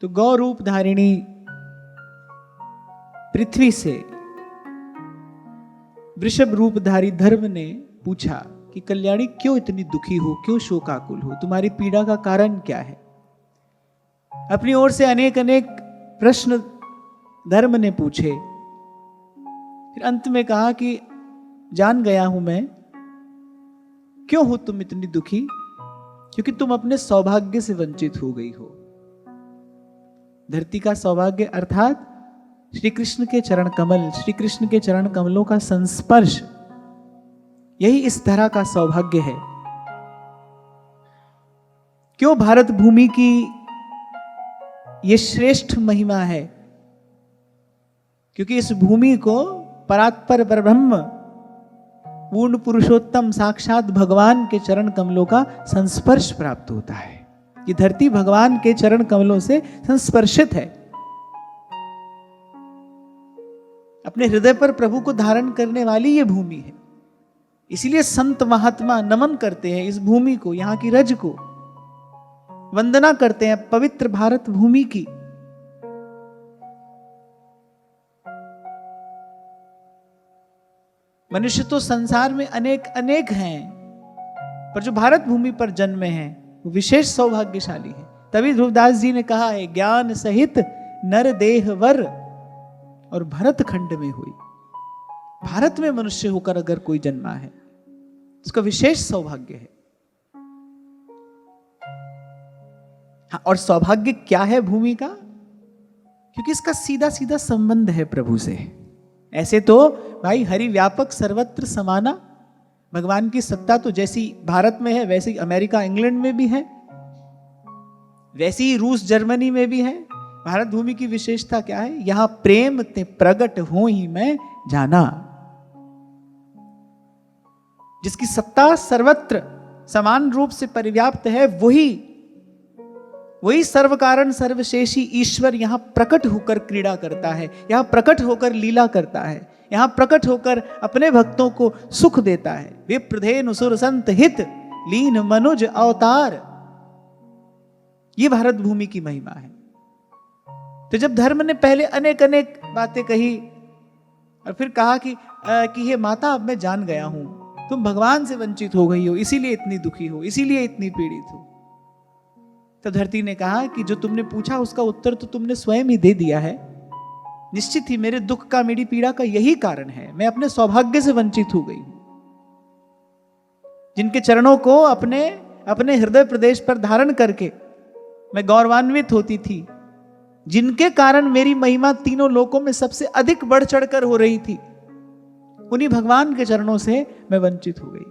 तो गौ रूप धारिणी पृथ्वी से वृषभ रूपधारी धर्म ने पूछा कि कल्याणी क्यों इतनी दुखी हो, क्यों शोकाकुल हो, तुम्हारी पीड़ा का कारण क्या है। अपनी ओर से अनेक अनेक प्रश्न धर्म ने पूछे। फिर अंत में कहा कि जान गया हूं मैं, क्यों हो तुम इतनी दुखी, क्योंकि तुम अपने सौभाग्य से वंचित हो गई हो। धरती का सौभाग्य अर्थात श्री कृष्ण के चरण कमल, श्री कृष्ण के चरण कमलों का संस्पर्श, यही इस तरह का सौभाग्य है। क्यों भारत भूमि की यह श्रेष्ठ महिमा है, क्योंकि इस भूमि को परात्पर परब्रह्म पूर्ण पुरुषोत्तम साक्षात भगवान के चरण कमलों का संस्पर्श प्राप्त होता है। ये धरती भगवान के चरण कमलों से संस्पर्शित है। अपने हृदय पर प्रभु को धारण करने वाली ये भूमि है। इसीलिए संत महात्मा नमन करते हैं इस भूमि को, यहां की रज को वंदना करते हैं पवित्र भारत भूमि की। मनुष्य तो संसार में अनेक अनेक हैं, पर जो भारत भूमि पर जन्मे हैं वो विशेष सौभाग्यशाली है। तभी ध्रुवदास जी ने कहा है, ज्ञान सहित नर देह वर और भरत खंड में हुई। भारत में मनुष्य होकर अगर कोई जन्मा है, उसका विशेष सौभाग्य है। हाँ, और सौभाग्य क्या है भूमि का, क्योंकि इसका सीधा सीधा संबंध है प्रभु से। ऐसे तो भाई हरि व्यापक सर्वत्र समाना, भगवान की सत्ता तो जैसी भारत में है वैसी अमेरिका इंग्लैंड में भी है, वैसी ही रूस जर्मनी में भी है। भारत भूमि की विशेषता क्या है, यहां प्रेम ते प्रगट हो ही मैं जाना। जिसकी सत्ता सर्वत्र समान रूप से परिव्याप्त है, वही सर्व कारण सर्वशेषी ईश्वर यहां प्रकट होकर क्रीड़ा करता है, यहां प्रकट होकर लीला करता है, यहां प्रकट होकर अपने भक्तों को सुख देता है। विप्रधेनु सुर संत हित लीन मनुज अवतार, ये भारत भूमि की महिमा है। तो जब धर्म ने पहले अनेक अनेक बातें कही और फिर कहा कि हे माता, अब मैं जान गया हूं, तुम भगवान से वंचित हो गई हो, इसीलिए इतनी दुखी हो, इसीलिए इतनी पीड़ित हो। तो धरती ने कहा कि जो तुमने पूछा उसका उत्तर तो तुमने स्वयं ही दे दिया है। निश्चित ही मेरे दुख का, मेरी पीड़ा का यही कारण है, मैं अपने सौभाग्य से वंचित हो गई हूं। जिनके चरणों को अपने हृदय प्रदेश पर धारण करके मैं गौरवान्वित होती थी, जिनके कारण मेरी महिमा तीनों लोकों में सबसे अधिक बढ़ चढ़कर हो रही थी, उन्हीं भगवान के चरणों से मैं वंचित हो गई।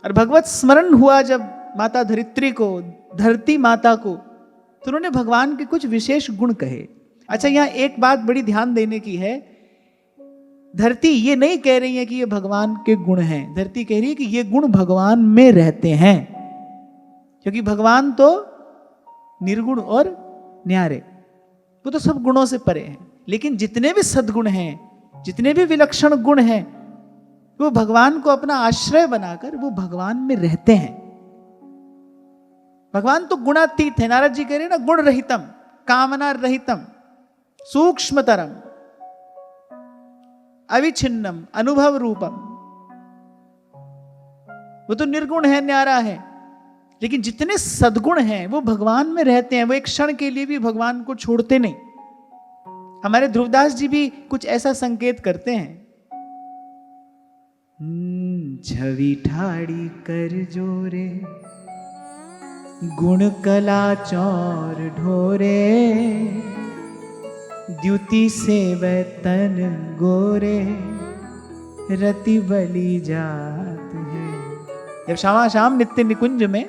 और भगवत स्मरण हुआ जब माता धरित्री को, धरती माता को, तो उन्होंने भगवान के कुछ विशेष गुण कहे। अच्छा, यहां एक बात बड़ी ध्यान देने की है, धरती ये नहीं कह रही है कि ये भगवान के गुण हैं, धरती कह रही है कि ये गुण भगवान में रहते हैं, क्योंकि भगवान तो निर्गुण और न्यारे, वो तो सब गुणों से परे हैं। लेकिन जितने भी सद्गुण हैं, जितने भी विलक्षण गुण हैं, वो भगवान को अपना आश्रय बनाकर वो भगवान में रहते हैं। भगवान तो गुणातीत है। नारद जी कह रहे हैं ना, गुण रहितम कामना रहितम सूक्ष्मतरम अविच्छिन्नम अनुभव रूपम। वो तो निर्गुण है, न्यारा है, लेकिन जितने सद्गुण हैं वो भगवान में रहते हैं। वो एक क्षण के लिए भी भगवान को छोड़ते नहीं। हमारे ध्रुवदास जी भी कुछ ऐसा संकेत करते हैं, छवि ठाड़ी कर जोरे गुण कला चौर ढोरे, द्युति से वतन गोरे रति बलि जात है। जब श्यामा शाम नित्य निकुंज में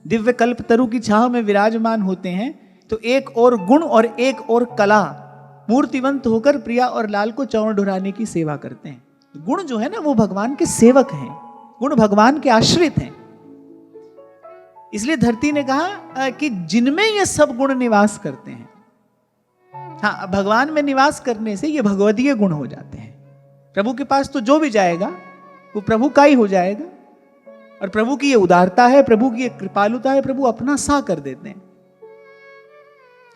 दिव्य कल्प तरु की छांव में विराजमान होते हैं, तो एक और गुण और एक और कला मूर्तिवंत होकर प्रिया और लाल को चौर ढुराने की सेवा करते हैं। गुण जो है ना, वो भगवान के सेवक हैं, गुण भगवान के आश्रित हैं। इसलिए धरती ने कहा कि जिनमें ये सब गुण निवास करते हैं, हाँ, भगवान में निवास करने से ये भगवदीय गुण हो जाते हैं। प्रभु के पास तो जो भी जाएगा वो प्रभु का ही हो जाएगा। और प्रभु की ये उदारता है, प्रभु की ये कृपालुता है, प्रभु अपना सा कर देते हैं।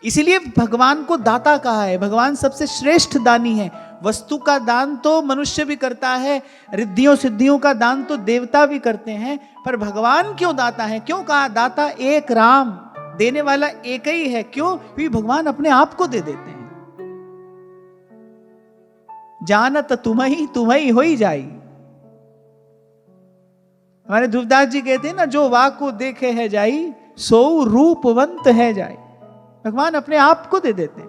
इसीलिए भगवान को दाता कहा है। भगवान सबसे श्रेष्ठ दानी है। वस्तु का दान तो मनुष्य भी करता है, रिद्धियों सिद्धियों का दान तो देवता भी करते हैं, पर भगवान क्यों दाता है? क्यों कहा दाता एक राम, देने वाला एक ही है। क्यों? क्योंकि भगवान अपने आप को दे देते हैं। जानत तुम्ही हो ही जाई। हमारे ध्रुवदास जी कहते हैं ना, जो वाक को देखे है जाई, सो रूपवंत है जाई। भगवान अपने आप को दे देते हैं।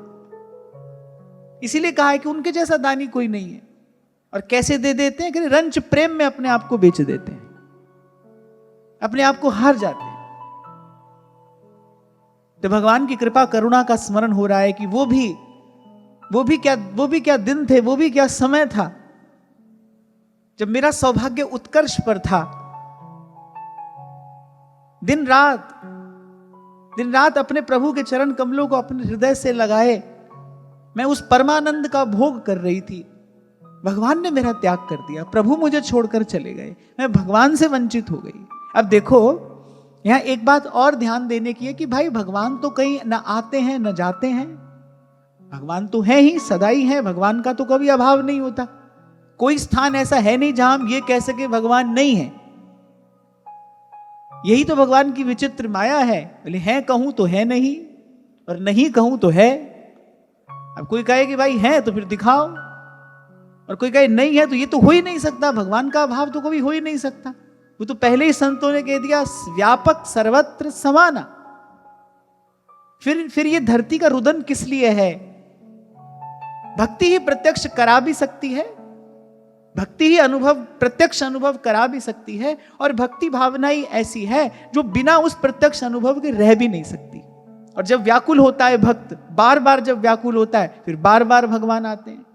इसीलिए कहा है कि उनके जैसा दानी कोई नहीं है। और कैसे दे देते हैं? कि रंच प्रेम में अपने आप को बेच देते हैं, अपने आप को हार जाते हैं। तो भगवान की कृपा करुणा का स्मरण हो रहा है कि वो भी क्या दिन थे, वो भी क्या समय था जब मेरा सौभाग्य उत्कर्ष पर था। दिन रात अपने प्रभु के चरण कमलों को अपने हृदय से लगाए मैं उस परमानंद का भोग कर रही थी। भगवान ने मेरा त्याग कर दिया, प्रभु मुझे छोड़कर चले गए, मैं भगवान से वंचित हो गई। अब देखो, यहां एक बात और ध्यान देने की है कि भाई भगवान तो कहीं न आते हैं न जाते हैं। भगवान तो है ही, सदा ही है। भगवान का तो कभी अभाव नहीं होता। कोई स्थान ऐसा है नहीं जहां हम ये कह सके भगवान नहीं है। यही तो भगवान की विचित्र माया है। बोले है कहूं तो है नहीं, और नहीं कहूं तो है। अब कोई कहे कि भाई है तो फिर दिखाओ, और कोई कहे नहीं है तो ये तो हो ही नहीं सकता। भगवान का अभाव तो कभी हो ही नहीं सकता। वो तो पहले ही संतों ने कह दिया, व्यापक सर्वत्र समाना। फिर ये धरती का रुदन किस लिए है? भक्ति ही प्रत्यक्ष करा भी सकती है, भक्ति ही प्रत्यक्ष अनुभव करा भी सकती है। और भक्ति भावना ही ऐसी है जो बिना उस प्रत्यक्ष अनुभव के रह भी नहीं सकती। और जब व्याकुल होता है भक्त, बार बार जब व्याकुल होता है, फिर बार बार भगवान आते हैं।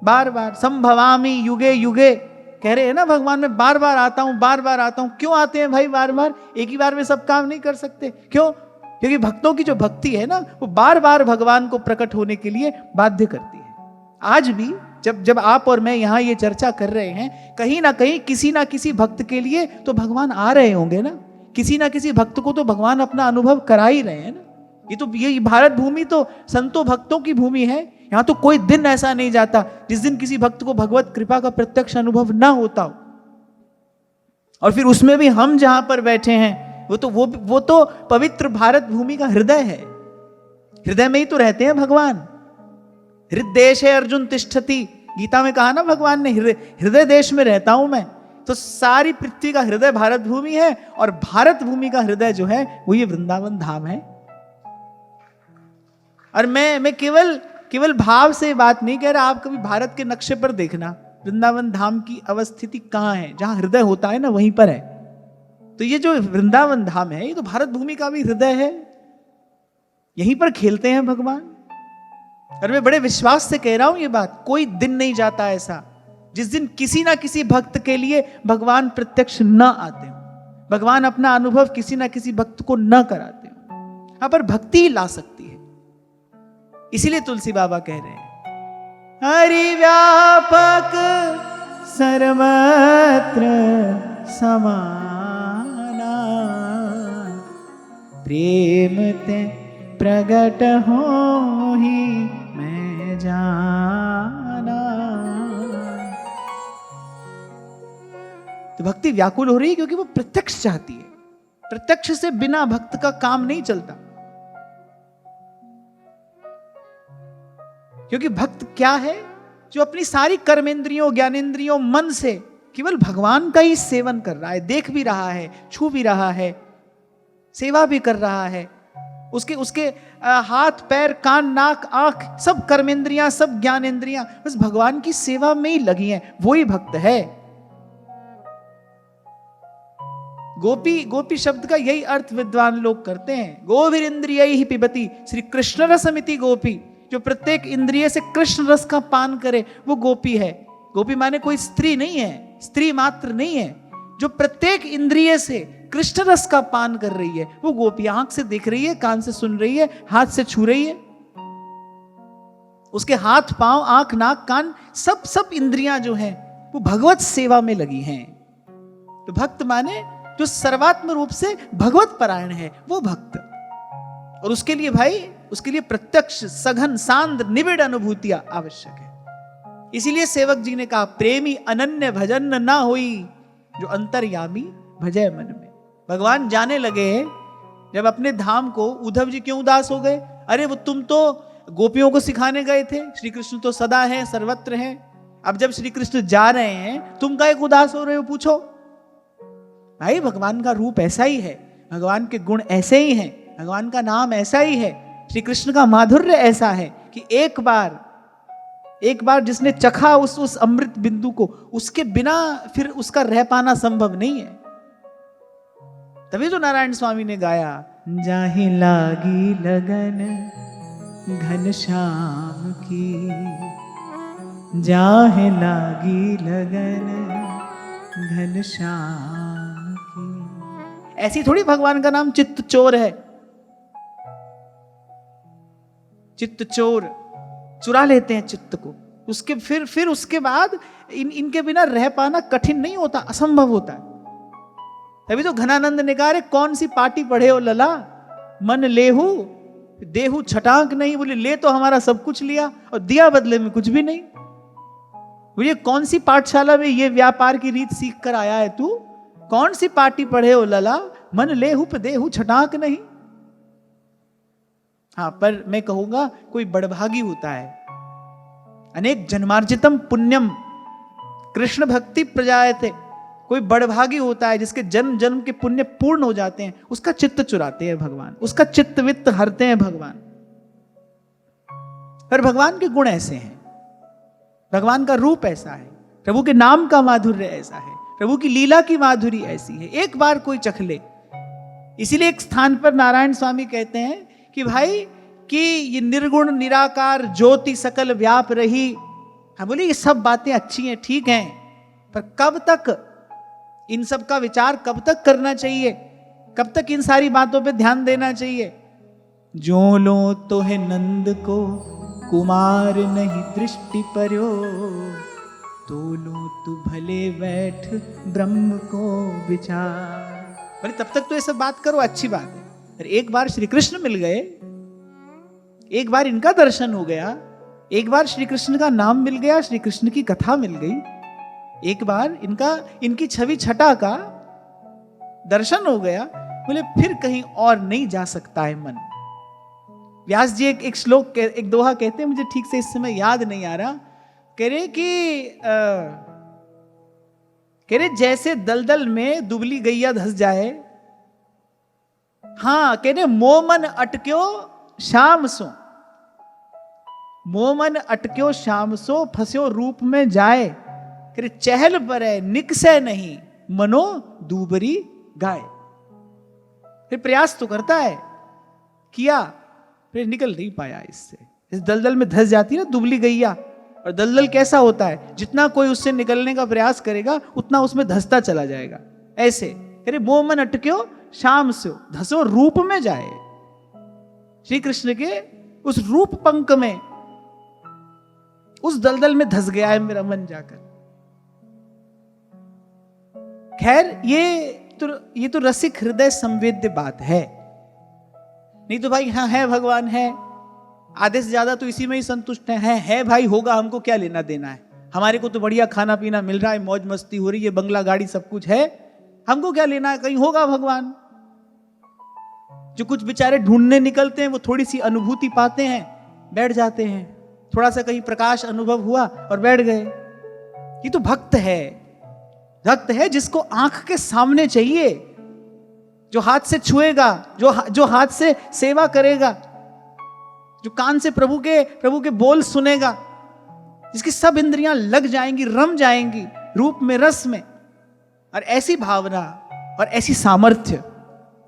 बार बार संभवामि युगे युगे कह रहे हैं ना भगवान, मैं बार बार आता हूं, बार बार आता हूं। क्यों आते हैं भाई बार बार? एक ही बार में सब काम नहीं कर सकते। क्यों? क्योंकि भक्तों की जो भक्ति है ना, वो बार बार भगवान को प्रकट होने के लिए बाध्य करती है। आज भी जब आप और मैं यहां ये चर्चा कर रहे हैं, कहीं ना कहीं किसी ना किसी भक्त के लिए तो भगवान आ रहे होंगे ना। किसी ना किसी भक्त को तो भगवान अपना अनुभव करा ही रहे हैं ना। ये भारत भूमि तो संतों भक्तों की भूमि है। यहां तो कोई दिन ऐसा नहीं जाता जिस दिन किसी भक्त को भगवत कृपा का प्रत्यक्ष अनुभव ना होता हो। और फिर उसमें भी हम जहां पर बैठे हैं, वो तो पवित्र भारत भूमि का हृदय है। हृदय में ही तो रहते हैं भगवान। हृदय है अर्जुन तिष्ठति, गीता में कहा ना भगवान ने, हृदय देश में रहता हूं मैं। तो सारी पृथ्वी का हृदय भारत भूमि है, और भारत भूमि का हृदय जो है वो ये वृंदावन धाम है। और मैं केवल भाव से बात नहीं कह रहा। आप कभी भारत के नक्शे पर देखना, वृंदावन धाम की अवस्थिति कहां है। जहां हृदय होता है ना, वहीं पर है। तो ये जो वृंदावन धाम है, ये तो भारत भूमि का भी हृदय है। यहीं पर खेलते हैं भगवान। और मैं बड़े विश्वास से कह रहा हूं ये बात, कोई दिन नहीं जाता ऐसा जिस दिन किसी ना किसी भक्त के लिए भगवान प्रत्यक्ष न आते हो, भगवान अपना अनुभव किसी ना किसी भक्त को न कराते हो। यहां पर भक्ति ही ला सकती है। इसीलिए तुलसी बाबा कह रहे हैं, हरि व्यापक सर्वत्र समाना, प्रेम ते प्रगट हो ही मैं जाना। तो भक्ति व्याकुल हो रही है क्योंकि वो प्रत्यक्ष चाहती है। प्रत्यक्ष से बिना भक्त का काम नहीं चलता। क्योंकि भक्त क्या है? जो अपनी सारी कर्मेंद्रियों, ज्ञानेंद्रियों, मन से केवल भगवान का ही सेवन कर रहा है। देख भी रहा है, छू भी रहा है, सेवा भी कर रहा है। उसके हाथ, पैर, कान, नाक, आंख, सब कर्मेंद्रियां, सब ज्ञानेंद्रियां बस भगवान की सेवा में ही लगी हैं। वो ही भक्त है। गोपी शब्द का यही अर्थ विद्वान लोग करते हैं। गोभिरिंद्रियैहि पिबति, श्री कृष्ण रसमिति गोपी। जो प्रत्येक इंद्रिय से कृष्ण रस का पान करे वो गोपी है। गोपी माने कोई स्त्री नहीं है, स्त्री मात्र नहीं है। जो प्रत्येक इंद्रिय से कृष्ण रस का पान कर रही है वो गोपी। आंख से देख रही है, कान से सुन रही है, हाथ से छू रही है। उसके हाथ, पांव, आंख, नाक, कान, सब इंद्रियां जो हैं वो भगवत सेवा में लगी हैं। तो भक्त माने जो सर्वात्म रूप से भगवत परायण है, वो भक्त। और उसके लिए भाई, उसके लिए प्रत्यक्ष सघन सांद्र निबिड़ अनुभूतियां आवश्यक है। इसीलिए सेवक जी ने कहा, प्रेमी अनन्य भजन ना होई, जो अंतर्यामी भजय मन में। भगवान जाने लगे जब अपने धाम को, उद्धव जी क्यों उदास हो गए? अरे वो तुम तो गोपियों को सिखाने गए थे, श्री कृष्ण तो सदा हैं, सर्वत्र हैं। अब जब श्री कृष्ण जा रहे हैं, तुम काहे उदास हो रहे हो? पूछो भाई, भगवान का रूप ऐसा ही है, भगवान के गुण ऐसे ही हैं, भगवान का नाम ऐसा ही है, श्री कृष्ण का माधुर्य ऐसा है कि एक बार जिसने चखा उस अमृत बिंदु को, उसके बिना फिर उसका रह पाना संभव नहीं है। तभी तो नारायण स्वामी ने गाया, जाहि लागी लगन घनश्याम की, जाहि लागी लगन घनश्याम की। ऐसी थोड़ी भगवान का नाम चित्त चोर है। चित्त चोर चुरा लेते हैं चित्त को, उसके फिर उसके बाद इनके बिना रह पाना कठिन नहीं होता, असंभव होता है। तभी तो घनानंद ने कहा, कौन सी पार्टी पढ़े हो लला, मन लेहू देहू छटांक नहीं। बोले ले तो हमारा सब कुछ लिया और दिया बदले में कुछ भी नहीं। बोले कौन सी पाठशाला में ये व्यापार की रीत सीख कर आया है तू? कौन सी पार्टी पढ़े हो लला, मन लेहू देहू छटांक नहीं। हाँ, पर मैं कहूंगा कोई बड़भागी होता है, अनेक जन्मार्जितम पुण्यम कृष्ण भक्ति प्रजायते, कोई बड़भागी होता है जिसके जन्म जन्म के पुण्य पूर्ण हो जाते हैं, उसका चित्त चुराते हैं भगवान, उसका चित्त वित्त हरते हैं भगवान। पर भगवान के गुण ऐसे हैं, भगवान का रूप ऐसा है, प्रभु के नाम का माधुर्य ऐसा है, प्रभु की लीला की माधुरी ऐसी है, एक बार कोई चख ले। इसीलिए एक स्थान पर नारायण स्वामी कहते हैं कि भाई कि ये निर्गुण निराकार ज्योति सकल व्याप रही। हाँ, बोले ये सब बातें अच्छी हैं, ठीक हैं, पर कब तक इन सब का विचार कब तक करना चाहिए? कब तक इन सारी बातों पे ध्यान देना चाहिए? जो लो तो है नंद को कुमार नहीं दृष्टि पर्यो, तो लो तू भले बैठ ब्रह्म को विचार। बोले तब तक तो ये सब बात करो, अच्छी बात है, पर एक बार श्री कृष्ण मिल गए, एक बार इनका दर्शन हो गया, एक बार श्री कृष्ण का नाम मिल गया, श्री कृष्ण की कथा मिल गई, एक बार इनकी छवि छटा का दर्शन हो गया, बोले फिर कहीं और नहीं जा सकता है मन। व्यास जी एक श्लोक, एक दोहा कहते हैं, मुझे ठीक से इस समय याद नहीं आ रहा, कह रहे जैसे दलदल में दुबली गैया धस जाए, हाँ कह रहे मोमन अटक्यो शाम सो, मोमन अटक्यो शाम सो, फंस्यो रूप में जाए, कह चहल पर है निकसे नहीं, मनो दूबरी गाय। फिर प्रयास तो करता है, किया, फिर निकल नहीं पाया इससे। इस दलदल में धस जाती है ना दुबली गैया, और दलदल कैसा होता है, जितना कोई उससे निकलने का प्रयास करेगा उतना उसमें धसता चला जाएगा। ऐसे अरे मोमन अटक्यो शाम से धसो रूप में जाए, श्री कृष्ण के उस रूप पंक में, उस दलदल में धस गया है मेरा मन जाकर। खैर ये तो रसिक हृदय संवेद्य बात है, नहीं तो भाई हाँ है भगवान है, आधे से ज्यादा तो इसी में ही संतुष्ट है भाई, होगा, हमको क्या लेना देना है, हमारे को तो बढ़िया खाना पीना मिल रहा है, मौज मस्ती हो रही है, बंगला गाड़ी सब कुछ है, हमको क्या लेना है, कहीं होगा भगवान। जो कुछ बेचारे ढूंढने निकलते हैं वो थोड़ी सी अनुभूति पाते हैं, बैठ जाते हैं, थोड़ा सा कहीं प्रकाश अनुभव हुआ और बैठ गए। ये तो भक्त है जिसको आंख के सामने चाहिए, जो हाथ से छुएगा, जो हाथ से सेवा करेगा, जो कान से प्रभु के बोल सुनेगा, जिसकी सब इंद्रियां लग जाएंगी, रम जाएंगी रूप में, रस में। और ऐसी भावना और ऐसी सामर्थ्य,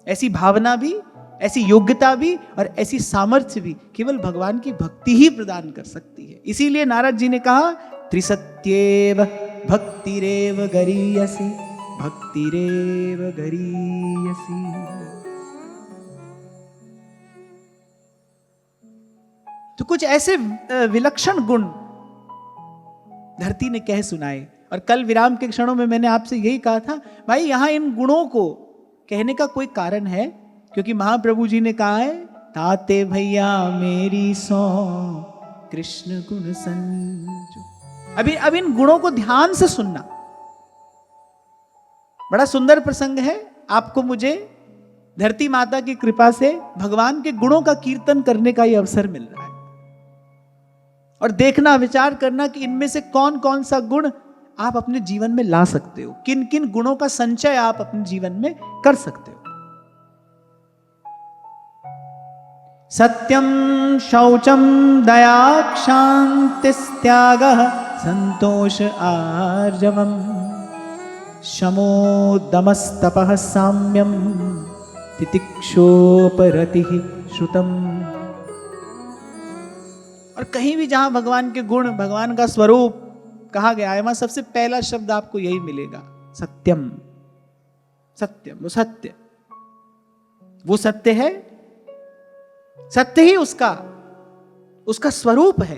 ऐसी भावना भी, ऐसी योग्यता भी और ऐसी सामर्थ्य भी केवल भगवान की भक्ति ही प्रदान कर सकती है। इसीलिए नारद जी ने कहा, त्रिसत्येव भक्तिरेव गरीयसी, भक्तिरेव गरीयसी। तो कुछ ऐसे विलक्षण गुण धरती ने कह सुनाए। और कल विराम के क्षणों में मैंने आपसे यही कहा था, भाई यहां इन गुणों को कहने का कोई कारण है, क्योंकि महाप्रभु जी ने कहा है ताते भैया मेरी सो कृष्ण गुण संजो। अब इन गुणों को ध्यान से सुनना। बड़ा सुंदर प्रसंग है। आपको मुझे धरती माता की कृपा से भगवान के गुणों का कीर्तन करने का यह अवसर मिल रहा है, और देखना, विचार करना कि इनमें से कौन कौन सा गुण आप अपने जीवन में ला सकते हो, किन किन गुणों का संचय आप अपने जीवन में कर सकते हो। सत्यम शौचम दया क्षान्तिस्त्यागः संतोष आर्जवम् शमो दमस्तपः साम्यम तितिक्षोपरतिः श्रुतम्। और कहीं भी जहां भगवान के गुण, भगवान का स्वरूप कहा गया है, वहां सबसे पहला शब्द आपको यही मिलेगा, सत्यम। सत्यम, वो सत्य, वो सत्य है, सत्य ही उसका स्वरूप है।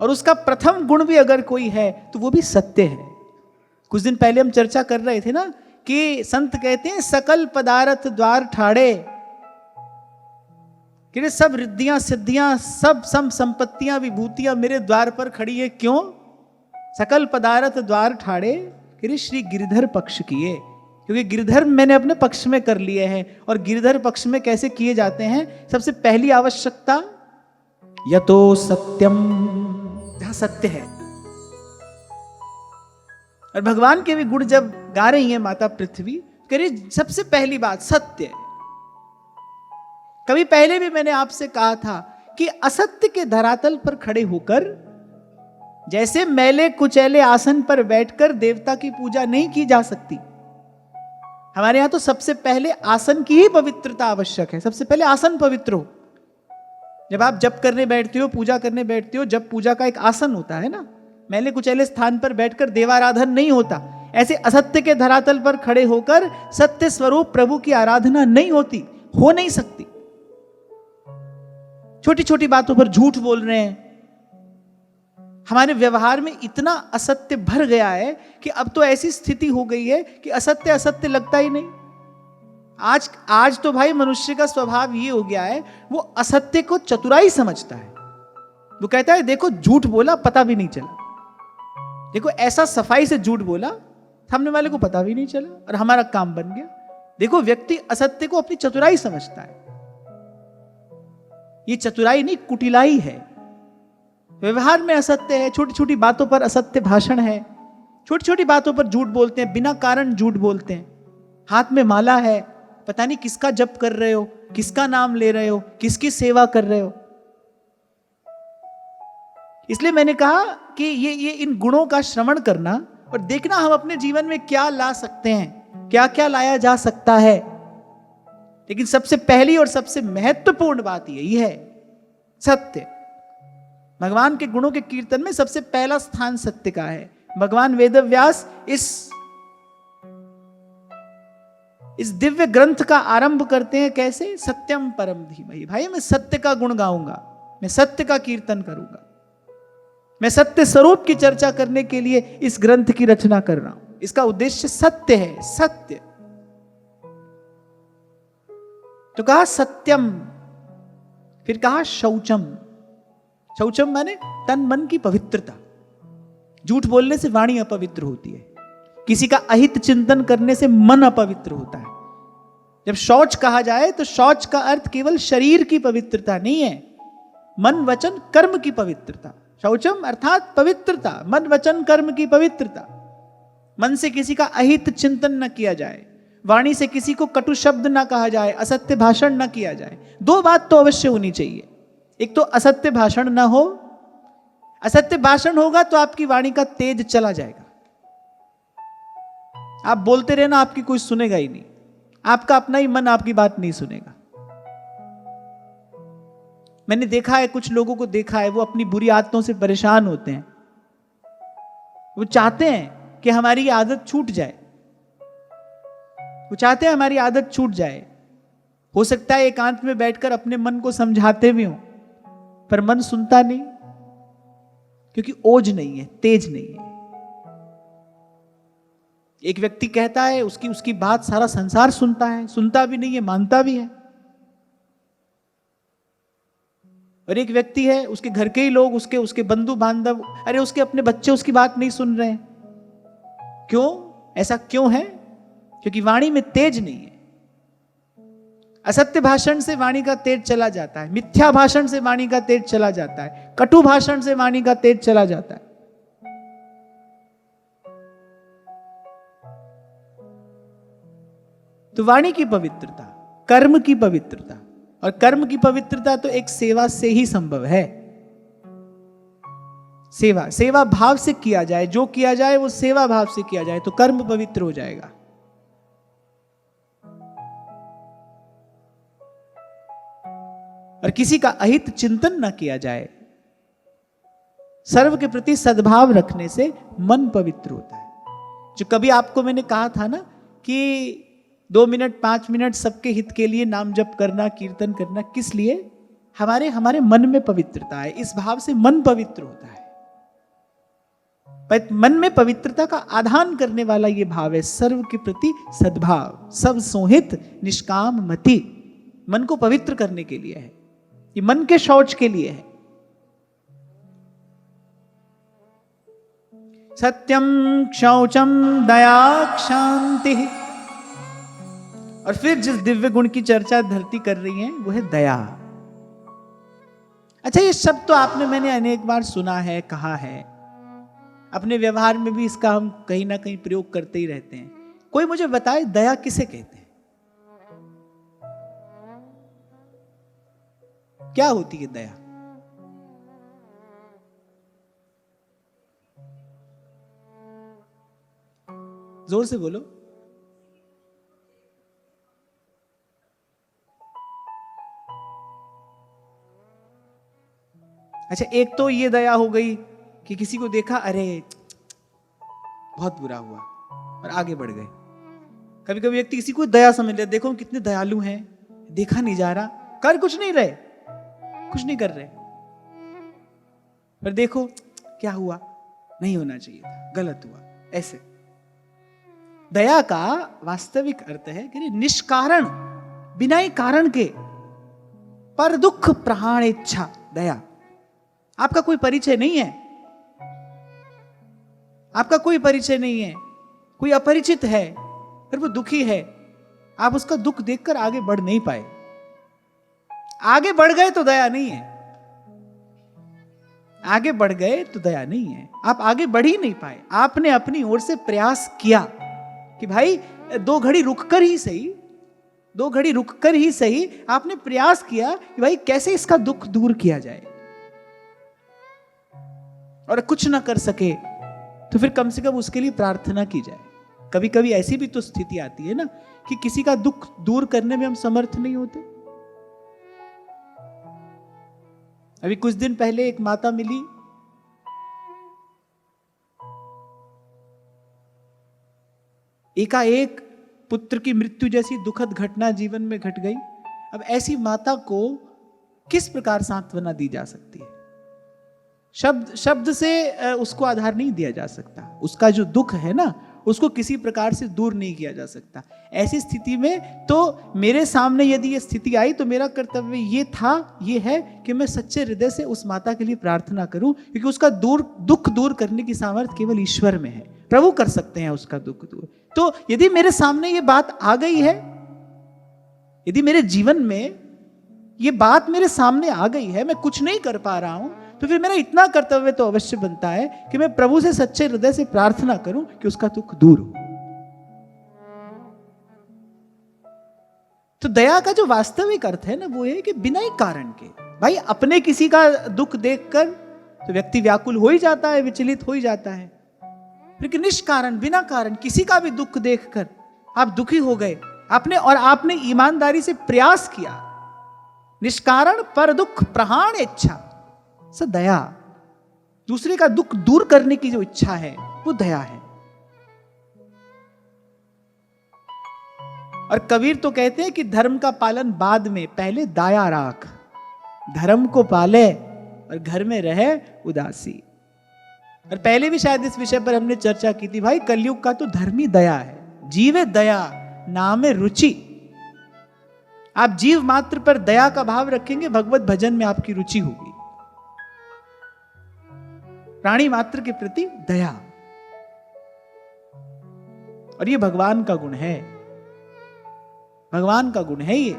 और उसका प्रथम गुण भी अगर कोई है तो वो भी सत्य है। कुछ दिन पहले हम चर्चा कर रहे थे ना कि संत कहते हैं सकल पदार्थ द्वार ठाड़े, कि सब रिद्धियां सिद्धियां सब सम संपत्तियां विभूतियां मेरे द्वार पर खड़ी है। क्यों? सकल पदार्थ द्वार ठाड़े, कि श्री गिरधर पक्ष किए, क्योंकि गिरधर मैंने अपने पक्ष में कर लिए हैं। और गिरधर पक्ष में कैसे किए जाते हैं? सबसे पहली आवश्यकता यतो सत्यम, जहां सत्य है। और भगवान के भी गुण जब गा रही है माता पृथ्वी, कह रही सबसे पहली बात सत्य है। कभी पहले भी मैंने आपसे कहा था कि असत्य के धरातल पर खड़े होकर, जैसे मैले कुचैले आसन पर बैठकर देवता की पूजा नहीं की जा सकती। हमारे यहां तो सबसे पहले आसन की ही पवित्रता आवश्यक है। सबसे पहले आसन पवित्र हो। जब आप जप करने बैठते हो, पूजा करने बैठते हो, जब पूजा का एक आसन होता है ना, मैले कुचैले स्थान पर बैठकर देवाराधन नहीं होता। ऐसे असत्य के धरातल पर खड़े होकर सत्य स्वरूप प्रभु की आराधना नहीं होती, हो नहीं सकती। छोटी छोटी बातों पर झूठ बोल रहे हैं। हमारे व्यवहार में इतना असत्य भर गया है कि अब तो ऐसी स्थिति हो गई है कि असत्य असत्य लगता ही नहीं। आज तो भाई मनुष्य का स्वभाव ये हो गया है, वो असत्य को चतुराई समझता है। वो कहता है देखो झूठ बोला, पता भी नहीं चला। देखो ऐसा सफाई से झूठ बोला, सामने वाले को पता भी नहीं चला और हमारा काम बन गया। देखो व्यक्ति असत्य को अपनी चतुराई समझता है। ये चतुराई नहीं, कुटिलाई है। व्यवहार में असत्य है, छोटी छोटी बातों पर असत्य भाषण है, छोटी छोटी बातों पर झूठ बोलते हैं, बिना कारण झूठ बोलते हैं। हाथ में माला है, पता नहीं किसका जप कर रहे हो, किसका नाम ले रहे हो, किसकी सेवा कर रहे हो। इसलिए मैंने कहा कि ये इन गुणों का श्रवण करना और देखना हम अपने जीवन में क्या ला सकते हैं, क्या क्या लाया जा सकता है। लेकिन सबसे पहली और सबसे महत्वपूर्ण बात यही है, सत्य। भगवान के गुणों के कीर्तन में सबसे पहला स्थान सत्य का है। भगवान वेदव्यास इस दिव्य ग्रंथ का आरंभ करते हैं कैसे? सत्यम परम धीमहि। भाई मैं सत्य का गुण गाऊंगा, मैं सत्य का कीर्तन करूंगा, मैं सत्य स्वरूप की चर्चा करने के लिए इस ग्रंथ की रचना कर रहा हूं। इसका उद्देश्य सत्य है, सत्य। तो कहा सत्यम, फिर कहा शौचम। शौचम माने तन मन की पवित्रता। झूठ बोलने से वाणी अपवित्र होती है, किसी का अहित चिंतन करने से मन अपवित्र होता है। जब शौच कहा जाए तो शौच का अर्थ केवल शरीर की पवित्रता नहीं है, मन वचन कर्म की पवित्रता। शौचम अर्थात पवित्रता, मन वचन कर्म की पवित्रता। मन से किसी का अहित चिंतन न किया जाए, वाणी से किसी को कटु शब्द न कहा जाए, असत्य भाषण न किया जाए। दो बात तो अवश्य होनी चाहिए, एक तो असत्य भाषण ना हो। असत्य भाषण होगा तो आपकी वाणी का तेज चला जाएगा, आप बोलते रहना, आपकी कोई सुनेगा ही नहीं, आपका अपना ही मन आपकी बात नहीं सुनेगा। मैंने देखा है, कुछ लोगों को देखा है, वो अपनी बुरी आदतों से परेशान होते हैं। वो चाहते हैं कि हमारी ये आदत छूट जाए, वो चाहते हैं हमारी आदत छूट जाए। हो सकता है एकांत में बैठकर अपने मन को समझाते भी हों, पर मन सुनता नहीं, क्योंकि ओज नहीं है, तेज नहीं है। एक व्यक्ति कहता है, उसकी बात सारा संसार सुनता है, सुनता भी नहीं है, मानता भी है। और एक व्यक्ति है, उसके घर के ही लोग, उसके उसके बंधु बांधव, अरे उसके अपने बच्चे उसकी बात नहीं सुन रहे हैं। क्यों? ऐसा क्यों है? क्योंकि वाणी में तेज नहीं है। असत्य भाषण से वाणी का तेज चला जाता है, मिथ्या भाषण से वाणी का तेज चला जाता है, कटु भाषण से वाणी का तेज चला जाता है। तो वाणी की पवित्रता, कर्म की पवित्रता, और कर्म की पवित्रता तो एक सेवा से ही संभव है। सेवा, सेवा भाव से किया जाए, जो किया जाए वो सेवा भाव से किया जाए तो कर्म पवित्र हो जाएगा। और किसी का अहित चिंतन न किया जाए, सर्व के प्रति सद्भाव रखने से मन पवित्र होता है। जो कभी आपको मैंने कहा था ना कि 2 मिनट 5 मिनट सबके हित के लिए नाम जप करना, कीर्तन करना, किस लिए? हमारे हमारे मन में पवित्रता है, इस भाव से मन पवित्र होता है। मन में पवित्रता का आधान करने वाला ये भाव है, सर्व के प्रति सद्भाव, सब सोहित निष्काम मति, मन को पवित्र करने के लिए है, ये मन के शौच के लिए है। सत्यम शौचम दया शांति। और फिर जिस दिव्य गुण की चर्चा धरती कर रही है वो है दया। अच्छा, ये शब्द तो आपने मैंने अनेक बार सुना है, कहा है, अपने व्यवहार में भी इसका हम कहीं ना कहीं प्रयोग करते ही रहते हैं। कोई मुझे बताए दया किसे कहते हैं? क्या होती है दया? जोर से बोलो। अच्छा, एक तो ये दया हो गई कि किसी को देखा, अरे बहुत बुरा हुआ और आगे बढ़ गए। कभी कभी व्यक्ति किसी को दया समझ ले, देखो कितने दयालु हैं, देखा नहीं जा रहा, कर कुछ नहीं रहे, कुछ नहीं कर रहे, पर देखो क्या हुआ, नहीं होना चाहिए था, गलत हुआ। ऐसे दया का वास्तविक अर्थ है कि निष्कारण, बिना ही कारण के, पर दुख प्रहाण इच्छा दया। आपका कोई परिचय नहीं है, आपका कोई परिचय नहीं है, कोई अपरिचित है, फिर वो दुखी है, आप उसका दुख देखकर आगे बढ़ नहीं पाए। आगे बढ़ गए तो दया नहीं है, आगे बढ़ गए तो दया नहीं है। आप आगे बढ़ ही नहीं पाए। आपने अपनी ओर से प्रयास किया कि भाई 2 घड़ी रुककर ही सही, 2 घड़ी रुककर ही सही, आपने प्रयास किया कि भाई कैसे इसका दुख दूर किया जाए, और कुछ ना कर सके तो फिर कम से कम उसके लिए प्रार्थना की जाए। कभी कभी ऐसी भी तो स्थिति आती है ना कि किसी का दुख दूर करने में हम समर्थ नहीं होते। अभी कुछ दिन पहले एक माता मिली, एकाएक पुत्र की मृत्यु जैसी दुखद घटना जीवन में घट गई। अब ऐसी माता को किस प्रकार सांत्वना दी जा सकती है? शब्द से उसको आधार नहीं दिया जा सकता। उसका जो दुख है ना, उसको किसी प्रकार से दूर नहीं किया जा सकता। ऐसी स्थिति में तो मेरे सामने यदि ये स्थिति आई तो मेरा कर्तव्य ये है कि मैं सच्चे हृदय से उस माता के लिए प्रार्थना करूं, क्योंकि उसका दुख दूर करने की सामर्थ्य केवल ईश्वर में है। प्रभु कर सकते हैं उसका दुख दूर। तो यदि मेरे सामने ये बात आ गई है, यदि मेरे जीवन में ये बात मेरे सामने आ गई है, मैं कुछ नहीं कर पा रहा हूं, तो फिर मेरा इतना कर्तव्य तो अवश्य बनता है कि मैं प्रभु से सच्चे हृदय से प्रार्थना करूं कि उसका दुख दूर हो। तो दया का जो वास्तविक अर्थ है ना, वो है कि बिना ही कारण के, भाई अपने किसी का दुख देखकर तो व्यक्ति व्याकुल हो ही जाता है, विचलित हो ही जाता है, लेकिन निष्कारण, बिना कारण किसी का भी दुख देखकर आप दुखी हो गए, आपने ईमानदारी से प्रयास किया, निष्कारण पर दुख प्रहाण इच्छा, दया, दूसरे का दुख दूर करने की जो इच्छा है वो दया है। और कबीर तो कहते हैं कि धर्म का पालन बाद में, पहले दया राख, धर्म को पाले और घर में रहे उदासी। और पहले भी शायद इस विषय पर हमने चर्चा की थी, भाई कलयुग का तो धर्म ही दया है, जीवे दया नामे रुचि। आप जीव मात्र पर दया का भाव रखेंगे, भगवत भजन में आपकी रुचि होगी। प्राणी मात्र के प्रति दया, और ये भगवान का गुण है, भगवान का गुण है ये।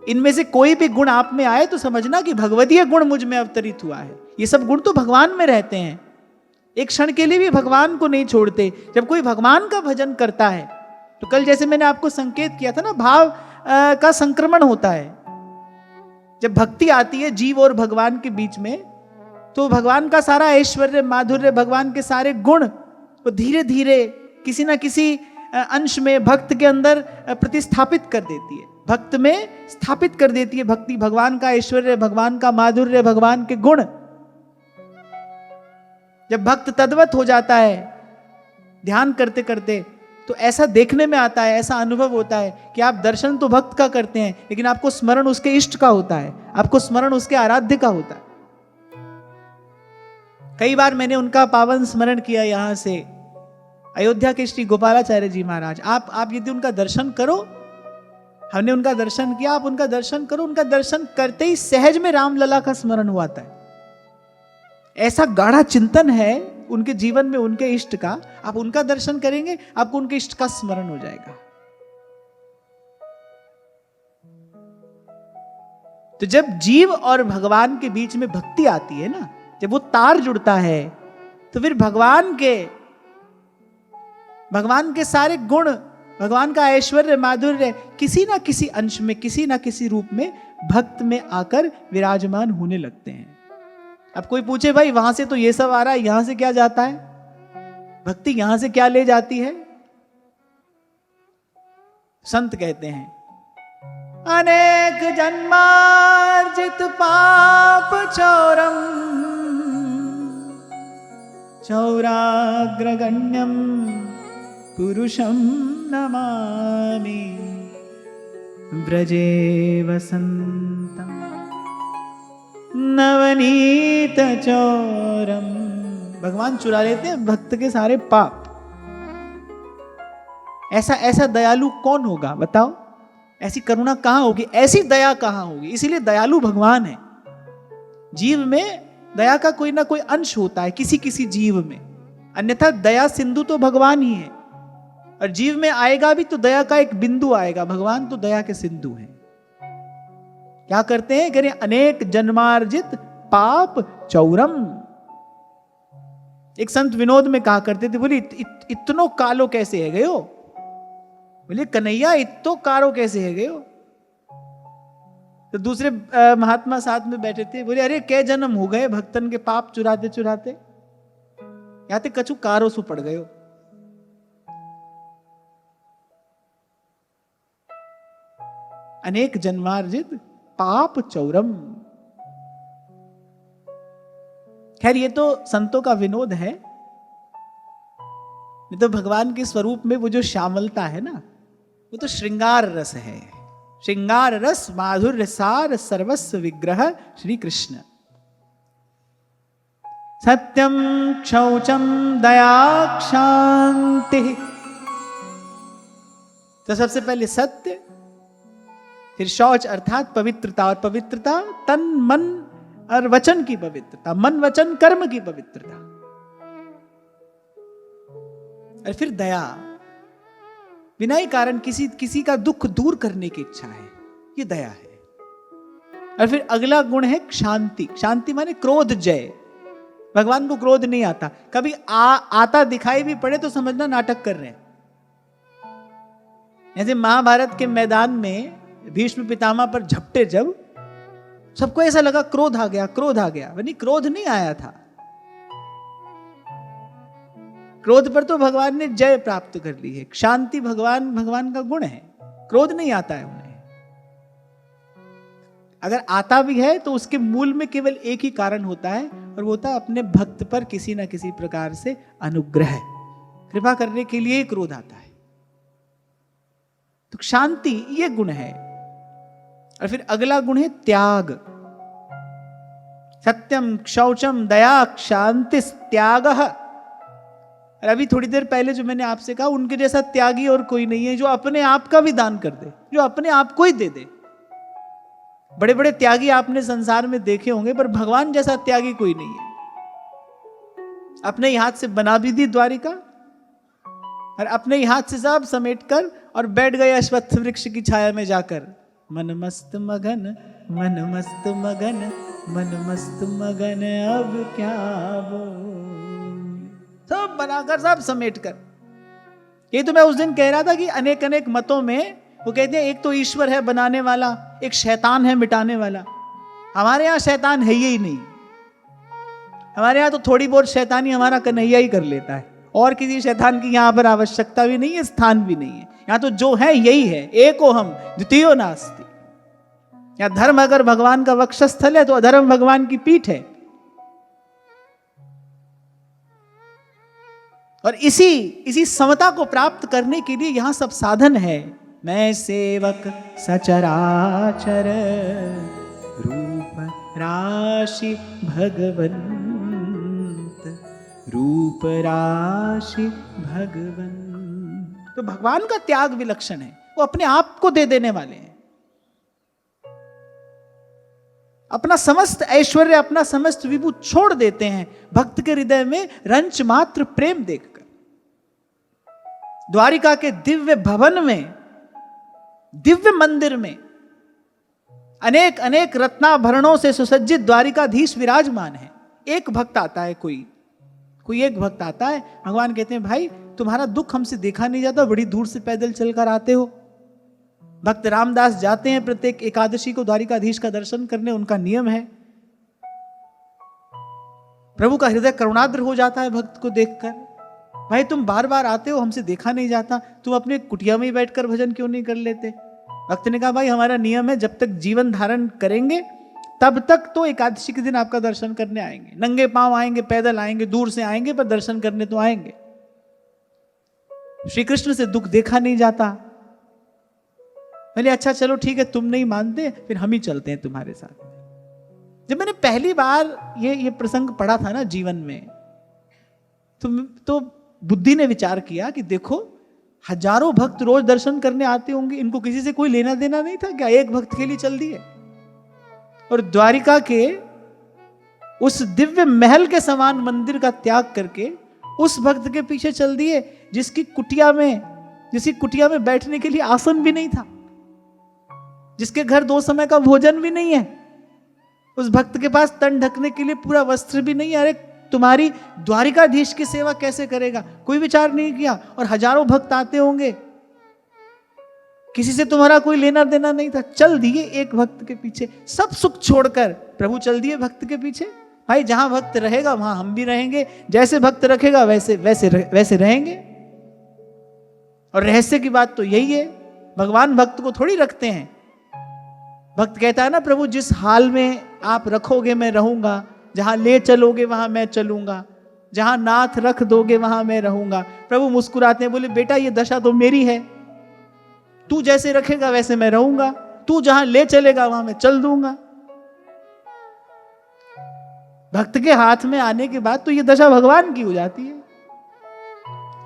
इनमें से कोई भी गुण आप में आए तो समझना कि भगवतीय गुण मुझ में अवतरित हुआ है। ये सब गुण तो भगवान में रहते हैं, एक क्षण के लिए भी भगवान को नहीं छोड़ते। जब कोई भगवान का भजन करता है तो कल जैसे मैंने आपको संकेत किया था ना, भाव का संक्रमण होता है। जब भक्ति आती है जीव और भगवान के बीच में, तो भगवान का सारा ऐश्वर्य, माधुर्य, भगवान के सारे गुण वो धीरे धीरे किसी ना किसी अंश में भक्त के अंदर प्रतिस्थापित कर देती है, भक्त में स्थापित कर देती है भक्ति, भगवान का ऐश्वर्य, भगवान का माधुर्य, भगवान के गुण। जब भक्त तद्वत हो जाता है ध्यान करते करते, तो ऐसा देखने में आता है, ऐसा अनुभव होता है कि आप दर्शन तो भक्त का करते हैं, लेकिन आपको स्मरण उसके इष्ट का होता है, आपको स्मरण उसके आराध्य का होता है। कई बार मैंने उनका पावन स्मरण किया यहां से, अयोध्या के श्री गोपालाचार्य जी महाराज। आप यदि उनका दर्शन करो, हमने उनका दर्शन किया, आप उनका दर्शन करो, उनका दर्शन करते ही सहज में रामलला का स्मरण हुआ था। ऐसा गाढ़ा चिंतन है उनके जीवन में उनके इष्ट का, आप उनका दर्शन करेंगे आपको उनके इष्ट का स्मरण हो जाएगा। तो जब जीव और भगवान के बीच में भक्ति आती है ना, जब वो तार जुड़ता है, तो फिर भगवान के सारे गुण, भगवान का ऐश्वर्य, माधुर्य किसी ना किसी अंश में, किसी ना किसी रूप में भक्त में आकर विराजमान होने लगते हैं। अब कोई पूछे भाई वहां से तो ये सब आ रहा है, यहां से क्या जाता है, भक्ति यहां से क्या ले जाती है? संत कहते हैं, अनेक जन्मार्जित पाप चौरम चौराग्रगण्यम पुरुषम नमामि व्रजे वसंतम नवनीत चौरम। भगवान चुरा लेते हैं भक्त के सारे पाप। ऐसा दयालु कौन होगा बताओ? ऐसी करुणा कहां होगी, ऐसी दया कहां होगी? इसीलिए दयालु भगवान है। जीव में दया का कोई ना कोई अंश होता है, किसी किसी जीव में, अन्यथा दया सिंधु तो भगवान ही है, और जीव में आएगा भी तो दया का एक बिंदु आएगा। भगवान तो दया के सिंधु हैं। क्या करते हैं? करें अनेक जन्मार्जित पाप चौरम। एक संत विनोद में कहा करते थे, बोले इतनो कालो कैसे है गयो? बोले कन्हैया इतो कारो कैसे है गयो? तो दूसरे महात्मा साथ में बैठे थे, बोले अरे कै जन्म हो गए भक्तन के पाप चुराते चुराते, या ते कछु कारो सु पड़ गयो। अनेक जन्मार्जित पाप चौरम। खैर ये तो संतों का विनोद है, नहीं तो भगवान के स्वरूप में वो जो श्यामलता है ना, वो तो श्रृंगार रस है। श्रृंगार रस माधुर्य सार सर्वस्व विग्रह श्री कृष्ण। सत्यम क्षौचम दया शांति। तो सबसे पहले सत्य, फिर शौच अर्थात पवित्रता, और पवित्रता तन मन और वचन की पवित्रता, मन वचन कर्म की पवित्रता, और फिर दया, बिना ही कारण किसी का दुख दूर करने की इच्छा है, ये दया है। और फिर अगला गुण है शांति। शांति माने क्रोध जय। भगवान को क्रोध नहीं आता, कभी आता दिखाई भी पड़े तो समझना नाटक कर रहे हैं। जैसे महाभारत के मैदान में भीष्म पितामह पर झपटे, जब सबको ऐसा लगा क्रोध आ गया, क्रोध आ गया, नहीं क्रोध नहीं आया था। क्रोध पर तो भगवान ने जय प्राप्त कर ली है। शांति भगवान का गुण है, क्रोध नहीं आता है उन्हें। अगर आता भी है तो उसके मूल में केवल एक ही कारण होता है, और वो होता है अपने भक्त पर किसी ना किसी प्रकार से अनुग्रह, कृपा करने के लिए क्रोध आता है। तो शांति ये गुण है। और फिर अगला गुण है त्याग। सत्यम क्षौचम दया शांति त्याग। और अभी थोड़ी देर पहले जो मैंने आपसे कहा, उनके जैसा त्यागी और कोई नहीं है, जो अपने आप का भी दान कर दे, जो अपने आप को ही दे दे। बड़े बड़े त्यागी आपने संसार में देखे होंगे, पर भगवान जैसा त्यागी कोई नहीं है। अपने ही हाथ से बना भी दी द्वारिका और अपने ही हाथ से सब समेट कर और बैठ गए अश्वत्थ वृक्ष की छाया में जाकर। मन मस्त मगन, मन मस्त मगन, मन मस्त मगन, अब क्या बोल। सब बनाकर सब समेट कर। ये तो मैं उस दिन कह रहा था कि अनेक अनेक मतों में वो कहते हैं एक तो ईश्वर है बनाने वाला, एक शैतान है मिटाने वाला। हमारे यहाँ शैतान है ही नहीं। हमारे यहाँ तो थोड़ी बहुत शैतानी हमारा कन्हैया ही कर लेता है, और किसी शैतान की यहाँ पर आवश्यकता भी नहीं है, स्थान भी नहीं है। यहाँ तो जो है यही है, एको हम द्वितीयो नास्ति। यहाँ धर्म अगर भगवान का वक्षस्थल है तो अधर्म भगवान की पीठ है। और इसी समता को प्राप्त करने के लिए यहां सब साधन है। मैं सेवक सचराचर, रूप राशि भगवंत, रूप राशि भगवंत। तो भगवान का त्याग विलक्षण है, वो अपने आप को दे देने वाले हैं। अपना समस्त ऐश्वर्य, अपना समस्त विभू छोड़ देते हैं भक्त के हृदय में रंच मात्र प्रेम देखकर। द्वारिका के दिव्य भवन में, दिव्य मंदिर में अनेक अनेक रत्नाभरणों से सुसज्जित द्वारिकाधीश विराजमान है। एक भक्त आता है, कोई एक भक्त आता है, भगवान कहते हैं भाई तुम्हारा दुख हमसे देखा नहीं जाता, बड़ी दूर से पैदल चलकर आते हो। भक्त रामदास जाते हैं प्रत्येक एकादशी को द्वारिकाधीश का दर्शन करने, उनका नियम है। प्रभु का हृदय करुणाद्र हो जाता है भक्त को देखकर। भाई तुम बार बार आते हो, हमसे देखा नहीं जाता, तुम अपने कुटिया में ही बैठकर भजन क्यों नहीं कर लेते? भक्त ने कहा भाई हमारा नियम है, जब तक जीवन धारण करेंगे तब तक तो एकादशी के दिन आपका दर्शन करने आएंगे। नंगे पांव आएंगे, पैदल आएंगे, दूर से आएंगे, पर दर्शन करने तो आएंगे। श्री कृष्ण से दुख देखा नहीं जाता। मैंने अच्छा चलो ठीक है, तुम नहीं मानते, फिर हम ही चलते हैं तुम्हारे साथ। जब मैंने पहली बार ये प्रसंग पढ़ा था ना जीवन में, तो बुद्धि ने विचार किया कि देखो हजारों भक्त रोज दर्शन करने आते होंगे, इनको किसी से कोई लेना देना नहीं था क्या? एक भक्त के लिए चल दिए। और द्वारिका के उस दिव्य महल के समान मंदिर का त्याग करके उस भक्त के पीछे चल दिए जिसकी कुटिया में बैठने के लिए आसन भी नहीं था, जिसके घर 2 समय का भोजन भी नहीं है। उस भक्त के पास तन ढकने के लिए पूरा वस्त्र भी नहीं है। अरे तुम्हारी द्वारिकाधीश की सेवा कैसे करेगा? कोई विचार नहीं किया। और हजारों भक्त आते होंगे, किसी से तुम्हारा कोई लेना देना नहीं था, चल दिए एक भक्त के पीछे। सब सुख छोड़कर प्रभु चल दिए भक्त के पीछे। भाई जहां भक्त रहेगा वहां हम भी रहेंगे, जैसे भक्त रखेगा वैसे रहेंगे। और रहस्य की बात तो यही है, भगवान भक्त को थोड़ी रखते हैं। भक्त कहता है ना प्रभु जिस हाल में आप रखोगे मैं रहूंगा, जहां ले चलोगे वहां मैं चलूंगा, जहां नाथ रख दोगे वहां मैं रहूंगा। प्रभु मुस्कुराते हैं, बोले बेटा ये दशा तो मेरी है, तू जैसे रखेगा वैसे मैं रहूंगा, तू जहां ले चलेगा वहां मैं चल दूंगा। भक्त के हाथ में आने के बाद तो ये दशा भगवान की हो जाती है।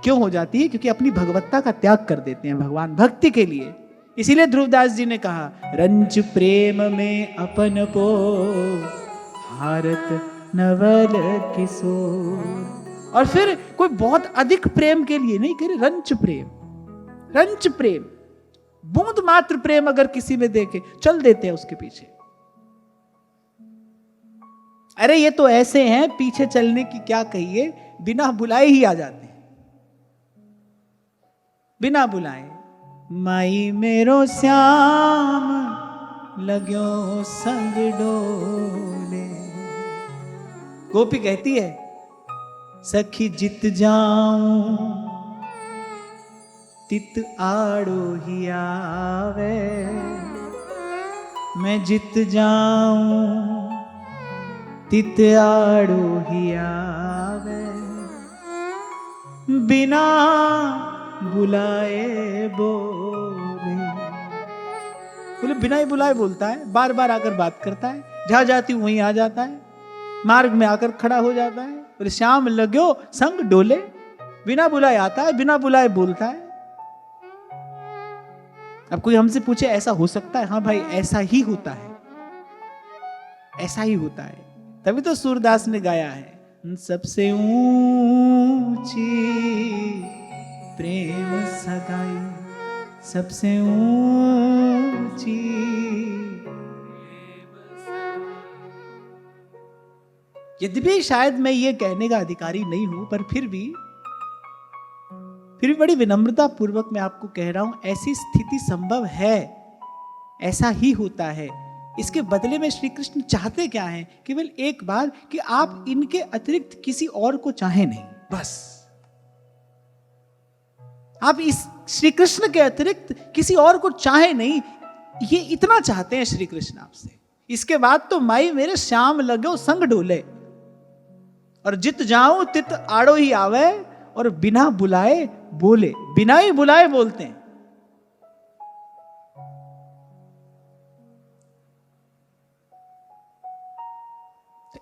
क्यों हो जाती है? क्योंकि अपनी भगवत्ता का त्याग कर देते हैं भगवान भक्ति के लिए। इसीलिए ध्रुवदास जी ने कहा रंच प्रेम में अपन को भारत नवल किशोर। और फिर कोई बहुत अधिक प्रेम के लिए नहीं करे, रंच प्रेम, बूंद मात्र प्रेम अगर किसी में देखे चल देते हैं उसके पीछे। अरे ये तो ऐसे हैं, पीछे चलने की क्या कहिए, बिना बुलाए ही आ जाते हैं, बिना बुलाए। माई मेरो श्याम लग्यो संग डोले। गोपी कहती है सखी जित जाऊं तित आड़ो ही आवे, मैं जित जाऊं तित आड़ो ही आवे, बिना बुलाए बोले। बोले बिना ही बुलाए बोलता है, बार बार आकर बात करता है, जहां जाती हूं वहीं आ जाता है, मार्ग में आकर खड़ा हो जाता है। बोले श्याम लग्यो संग डोले, बिना बुलाए आता है, बिना बुलाए बोलता है। अब कोई हमसे पूछे ऐसा हो सकता है? हाँ भाई ऐसा ही होता है। ऐसा ही होता है। तभी तो सूरदास ने गाया है, सबसे ऊंची प्रेम सगाई, सबसे ऊंची। यद्यपि शायद मैं ये कहने का अधिकारी नहीं हूं, पर फिर भी बड़ी विनम्रता पूर्वक मैं आपको कह रहा हूं, ऐसी स्थिति संभव है, ऐसा ही होता है। इसके बदले में श्री कृष्ण चाहते क्या हैं? केवल एक बार कि आप इनके अतिरिक्त किसी और को चाहें नहीं, बस। आप इस श्री कृष्ण के अतिरिक्त किसी और को चाहें नहीं, ये इतना चाहते हैं श्री कृष्ण आपसे। इसके बाद तो माई मेरे श्याम लगो संग डोले, और जित जाऊं तित आड़ो ही आवे, और बिना बुलाए बोले, बिना ही बुलाए बोलते हैं।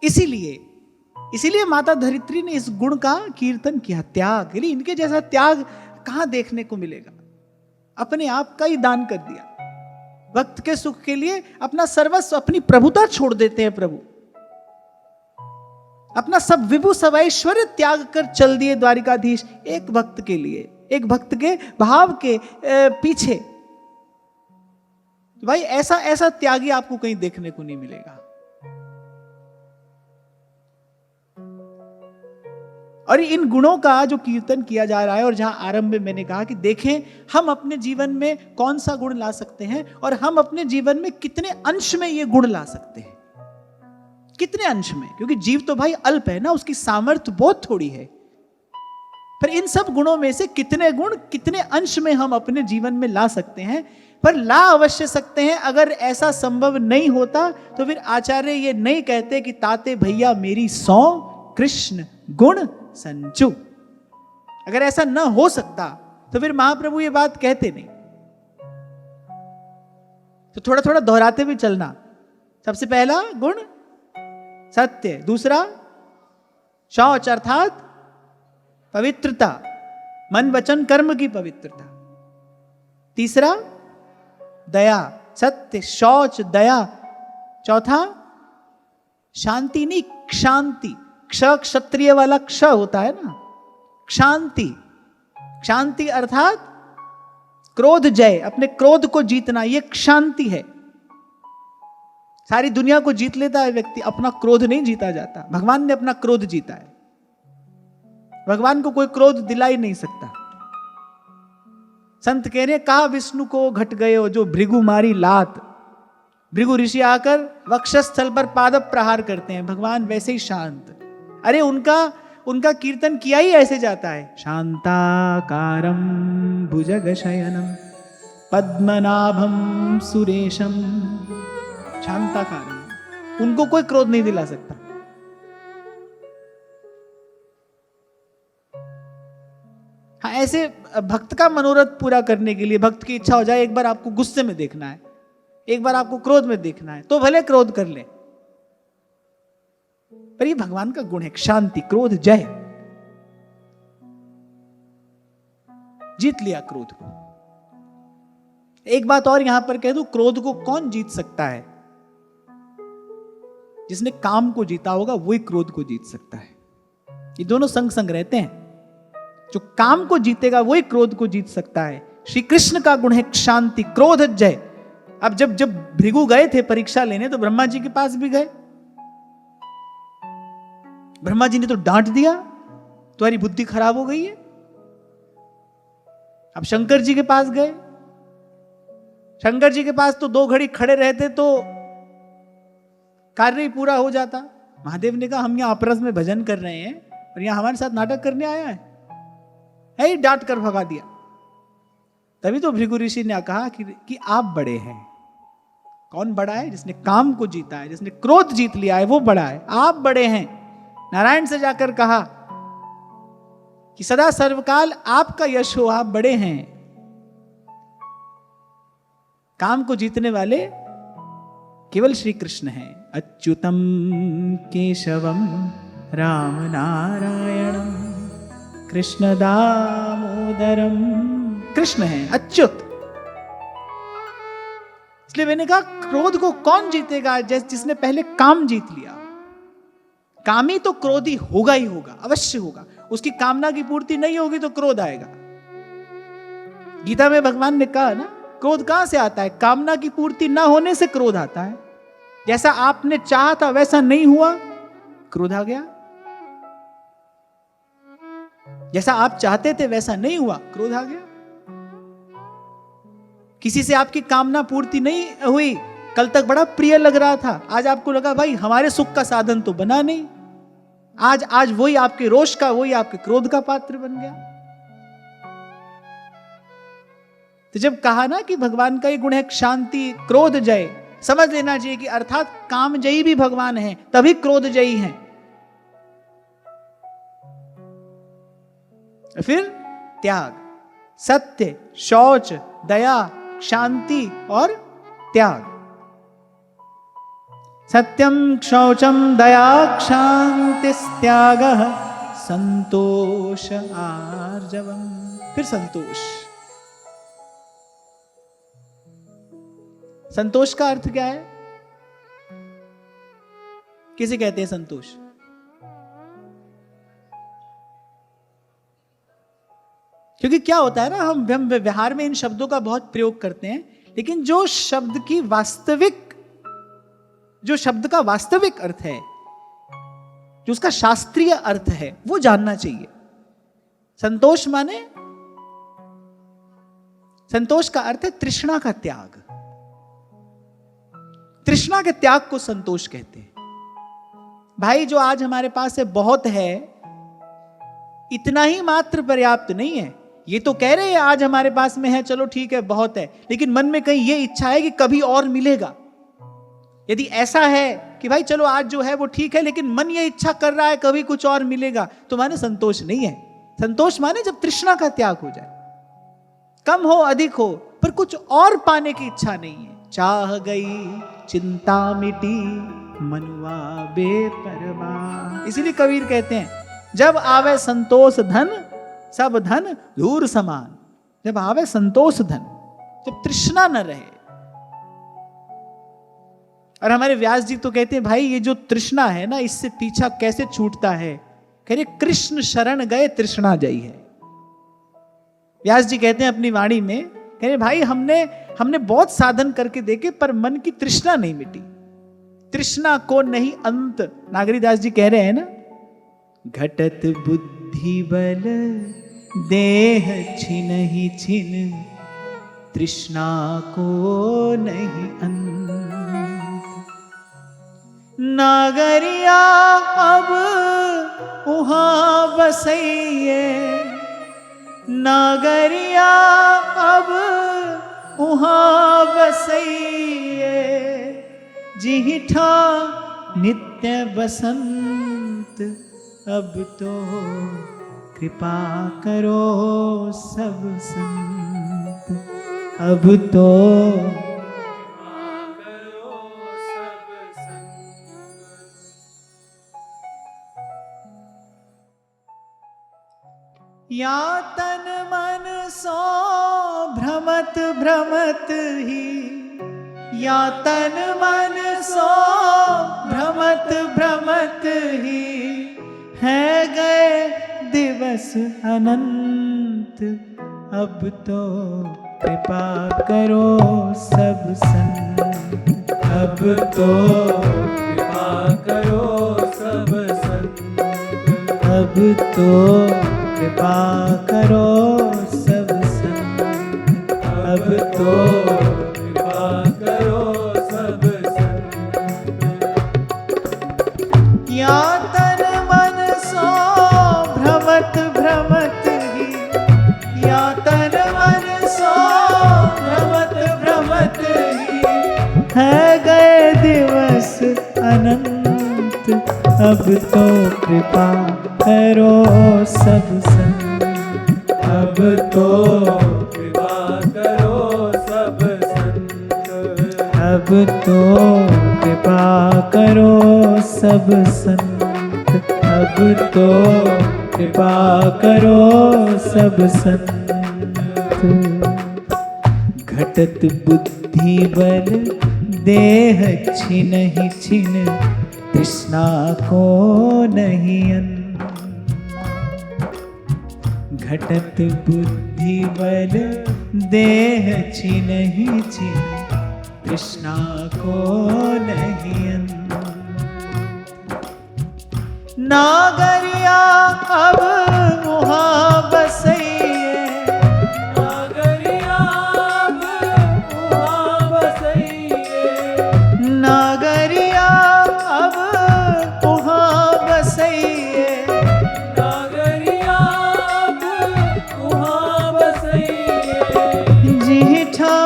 इसीलिए माता धरित्री ने इस गुण का कीर्तन किया, त्याग। इनके जैसा त्याग कहां देखने को मिलेगा? अपने आप का ही दान कर दिया, भक्त के सुख के लिए अपना सर्वस्व, अपनी प्रभुता छोड़ देते हैं प्रभु। अपना सब विभु सब ऐश्वर्य त्याग कर चल दिए द्वारिकाधीश, एक भक्त के लिए, एक भक्त के भाव के पीछे। भाई ऐसा त्यागी आपको कहीं देखने को नहीं मिलेगा। और इन गुणों का जो कीर्तन किया जा रहा है, और जहां आरंभ में मैंने कहा कि देखें हम अपने जीवन में कौन सा गुण ला सकते हैं, और हम अपने जीवन में कितने अंश में ये गुण ला सकते हैं, कितने अंश में। क्योंकि जीव तो भाई अल्प है ना, उसकी सामर्थ्य बहुत थोड़ी है। पर इन सब गुणों में से कितने गुण, कितने अंश में हम अपने जीवन में ला सकते हैं, पर ला अवश्य सकते हैं। अगर ऐसा संभव नहीं होता तो फिर आचार्य ये नहीं कहते कि ताते भैया मेरी 100 कृष्ण गुण संचु। अगर ऐसा न हो सकता तो फिर महाप्रभु ये बात कहते नहीं। तो थोड़ा थोड़ा दोहराते भी चलना। सबसे पहला गुण सत्य, दूसरा शौच अर्थात पवित्रता, मन वचन कर्म की पवित्रता, तीसरा दया, सत्य शौच दया, चौथा शांति नहीं क्षांति, क्ष क्षत्रिय वाला क्ष होता है ना, शांति, शांति अर्थात क्रोध जय, अपने क्रोध को जीतना, ये शांति है। सारी दुनिया को जीत लेता है व्यक्ति, अपना क्रोध नहीं जीता जाता। भगवान ने अपना क्रोध जीता है, भगवान को कोई क्रोध दिला ही नहीं सकता। संत कह रहे, कहा विष्णु को घट गए हो जो भृगु मारी लात। भृगु ऋषि आकर वक्षस्थल पर पाद प्रहार करते हैं, भगवान वैसे ही शांत। अरे उनका कीर्तन किया ही ऐसे जाता है, शांताकारं भुजगशयनं पद्मनाभं सुरेशम। शांताकारं, उनको कोई क्रोध नहीं दिला सकता। हाँ, ऐसे भक्त का मनोरथ पूरा करने के लिए, भक्त की इच्छा हो जाए एक बार आपको गुस्से में देखना है, एक बार आपको क्रोध में देखना है, तो भले क्रोध कर ले, पर ये भगवान का गुण है, शांति, क्रोध जय। जीत लिया क्रोध को। एक बात और यहां पर कह दूं, क्रोध को कौन जीत सकता है? जिसने काम को जीता होगा वही क्रोध को जीत सकता है। ये दोनों संग संग रहते हैं। जो काम को जीतेगा वही क्रोध को जीत सकता है। श्री कृष्ण का गुण है शांति, क्रोध जय। अब जब भृगु गए थे परीक्षा लेने, तो ब्रह्मा जी के पास भी गए। ब्रह्मा जी ने तो डांट दिया, तुम्हारी बुद्धि खराब हो गई है। अब शंकर जी के पास गए, शंकर जी के पास तो 2 घड़ी खड़े रहते तो कार्य ही पूरा हो जाता। महादेव ने कहा, हम यहां अपरस में भजन कर रहे हैं और यहां हमारे साथ नाटक करने आया है ही, डांट कर भगा दिया। तभी तो भृगु ऋषि ने कहा कि आप बड़े हैं। कौन बड़ा है? जिसने काम को जीता है, जिसने क्रोध जीत लिया है, वो बड़ा है। आप बड़े हैं। नारायण से जाकर कहा कि सदा सर्वकाल आपका यश हो, आप बड़े हैं। काम को जीतने वाले केवल श्री कृष्ण हैं। अच्युतम केशवम राम नारायणम कृष्ण दामोदरम। कृष्ण है अच्युत। इसलिए मैंने कहा क्रोध को कौन जीतेगा, जिसने पहले काम जीत लिया। कामी तो क्रोधी होगा ही होगा, अवश्य होगा। उसकी कामना की पूर्ति नहीं होगी तो क्रोध आएगा। गीता में भगवान ने कहा ना, क्रोध कहां से आता है? कामना की पूर्ति ना होने से क्रोध आता है। जैसा आपने चाहा था वैसा नहीं हुआ, क्रोध आ गया। जैसा आप चाहते थे वैसा नहीं हुआ, क्रोध आ गया। किसी से आपकी कामना पूर्ति नहीं हुई, कल तक बड़ा प्रिय लग रहा था, आज आपको लगा भाई हमारे सुख का साधन तो बना नहीं, आज वही आपके रोष का, वही आपके क्रोध का पात्र बन गया। तो जब कहा ना कि भगवान का ये गुण है शांति, क्रोध जय, समझ लेना चाहिए कि अर्थात काम जयी भी भगवान है, तभी क्रोध जयी है। फिर त्याग, सत्य, शौच, दया, शांति और त्याग। सत्यम शौचम दया क्षांतिस्त्यागः संतोष आर्जवम्। फिर संतोष। संतोष का अर्थ क्या है? किसे कहते हैं संतोष? क्योंकि क्या होता है ना, हम व्यवहार में इन शब्दों का बहुत प्रयोग करते हैं, लेकिन जो शब्द का वास्तविक अर्थ है, जो उसका शास्त्रीय अर्थ है, वो जानना चाहिए। संतोष माने, संतोष का अर्थ है तृष्णा का त्याग। तृष्णा के त्याग को संतोष कहते हैं। भाई जो आज हमारे पास है बहुत है, इतना ही मात्र पर्याप्त नहीं है। ये तो कह रहे हैं आज हमारे पास में है, चलो ठीक है बहुत है, लेकिन मन में कहीं ये इच्छा है कि कभी और मिलेगा। यदि ऐसा है कि भाई चलो आज जो है वो ठीक है, लेकिन मन ये इच्छा कर रहा है कभी कुछ और मिलेगा, तो माने संतोष नहीं है। संतोष माने जब तृष्णा का त्याग हो जाए, कम हो अधिक हो, पर कुछ और पाने की इच्छा नहीं है। चाह गई चिंता मिटी मनुआ बेपरवाह। इसीलिए कबीर कहते हैं, जब आवे संतोष धन सब धन धूर समान। जब आवे संतोष धन, जब तृष्णा न रहे। और हमारे व्यास जी तो कहते हैं भाई ये जो तृष्णा है ना, इससे पीछा कैसे छूटता है? कह रहे कृष्ण शरण गए तृष्णा जई है। व्यास जी कहते हैं अपनी वाणी में, कह रहे भाई हमने बहुत साधन करके देखे पर मन की तृष्णा नहीं मिटी। तृष्णा को नहीं अंत। नागरीदास जी कह रहे हैं ना, घटत बुद्धि बल देह छिनहि छिन तृष्णा को नहीं अंत। नागरिया अब उहाँ बसइए, नागरिया अब उहाँ बसइए, जिहिठा नित्य बसंत। अब तो कृपा करो सब संत, अब तो कृपा करो सब संत। या तन मन सो भ्रमत भ्रमत ही, या तन मन सो भ्रमत भ्रमत ही, है गए दिवस अनंत। अब तो कृपा करो सब संत, अब तो कृपा करो सब संत, अब तो कृपा करो सब संत, अब तो कृपा करो सब संत। या तन मन सो भ्रमत भ्रमत ही, या तन मन सो भ्रमत भ्रमत ही, है गए दिवस अनंत। अब तो कृपा करो सब संत, अब तो कृपा करो सब संत, अब तो कृपा करो सब संत, अब तो कृपा करो सब संत। घटत बुद्धि बल देह छिनहि छिन तृष्णा को नहीं अन्न। घटत बुद्धि बल देह छिनहि छिन तृष्णा को नहीं अन्न। नागरिया अब वहाँ बसइए, नागरिया अब वहाँ बसइए, नागरिया अब वहाँ बसइए। नागरिया अब वहाँ बसइए। जीठा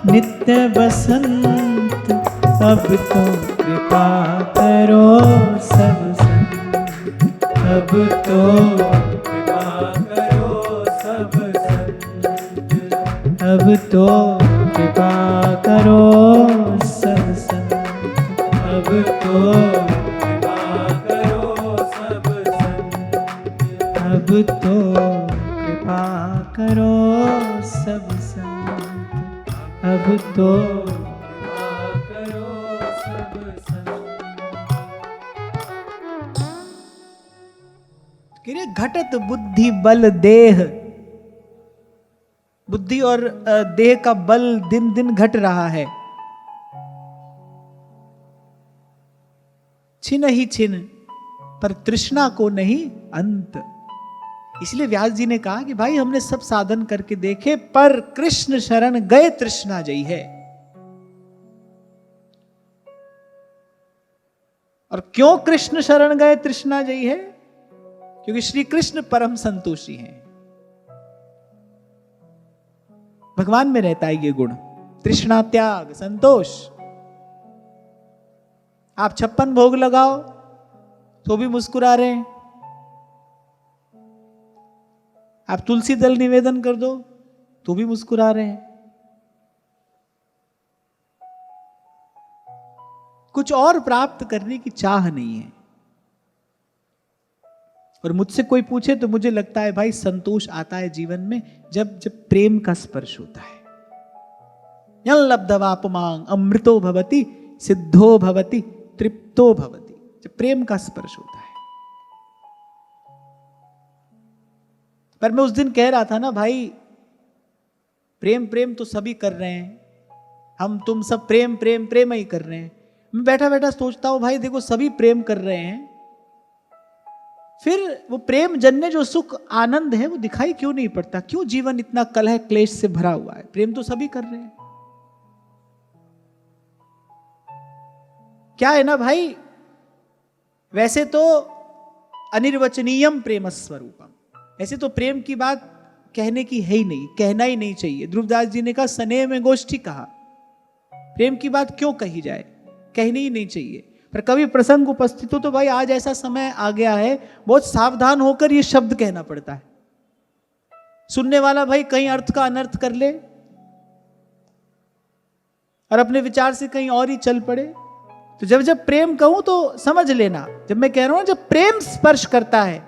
नित्य बसंत अब तो कृपा करो सब संत, अब तो कृपा करो सब संत, अब तो कृपा करो सब संत, अब तो कृपा करो सब संत, अब तो कृपा करो सब संत, अब तो कृपा करो सब संत। घटत बुद्धि बल देह, बुद्धि और देह का बल दिन दिन घट रहा है। छिन ही छिन पर तृष्णा को नहीं अंत। इसलिए व्यास जी ने कहा कि भाई हमने सब साधन करके देखे पर कृष्ण शरण गए तृष्णा जई है। और क्यों कृष्ण शरण गए तृष्णा जई है? क्योंकि श्री कृष्ण परम संतोषी हैं। भगवान में रहता है ये गुण, तृष्णा त्याग संतोष। आप 56 भोग लगाओ तो भी मुस्कुरा रहे हैं, आप तुलसी दल निवेदन कर दो तो भी मुस्कुरा रहे हैं। कुछ और प्राप्त करने की चाह नहीं है। और मुझसे कोई पूछे तो मुझे लगता है भाई संतोष आता है जीवन में जब जब प्रेम का स्पर्श होता है। यं लब्धवा पुमांग अमृतो भवति सिद्धो भवति तृप्तो भवति, जब प्रेम का स्पर्श होता है। पर मैं उस दिन कह रहा था ना भाई, प्रेम प्रेम तो सभी कर रहे हैं, हम तुम सब प्रेम प्रेम प्रेम ही कर रहे हैं। मैं बैठा बैठा सोचता हूं भाई देखो सभी प्रेम कर रहे हैं, फिर वो प्रेम जन्य जो सुख आनंद है वो दिखाई क्यों नहीं पड़ता? क्यों जीवन इतना कलह क्लेश से भरा हुआ है? प्रेम तो सभी कर रहे हैं। क्या है ना भाई, वैसे तो अनिर्वचनीयम प्रेम स्वरूपम, ऐसे तो प्रेम की बात कहने की है ही नहीं, कहना ही नहीं चाहिए। ध्रुवदास जी ने कहा स्नेह में गोष्ठी कहा, प्रेम की बात क्यों कही जाए, कहनी ही नहीं चाहिए। पर कभी प्रसंग उपस्थित हो तो भाई आज ऐसा समय आ गया है, बहुत सावधान होकर ये शब्द कहना पड़ता है। सुनने वाला भाई कहीं अर्थ का अनर्थ कर ले और अपने विचार से कहीं और ही चल पड़े। तो जब जब प्रेम कहूं तो समझ लेना, जब मैं कह रहा हूं जब प्रेम स्पर्श करता है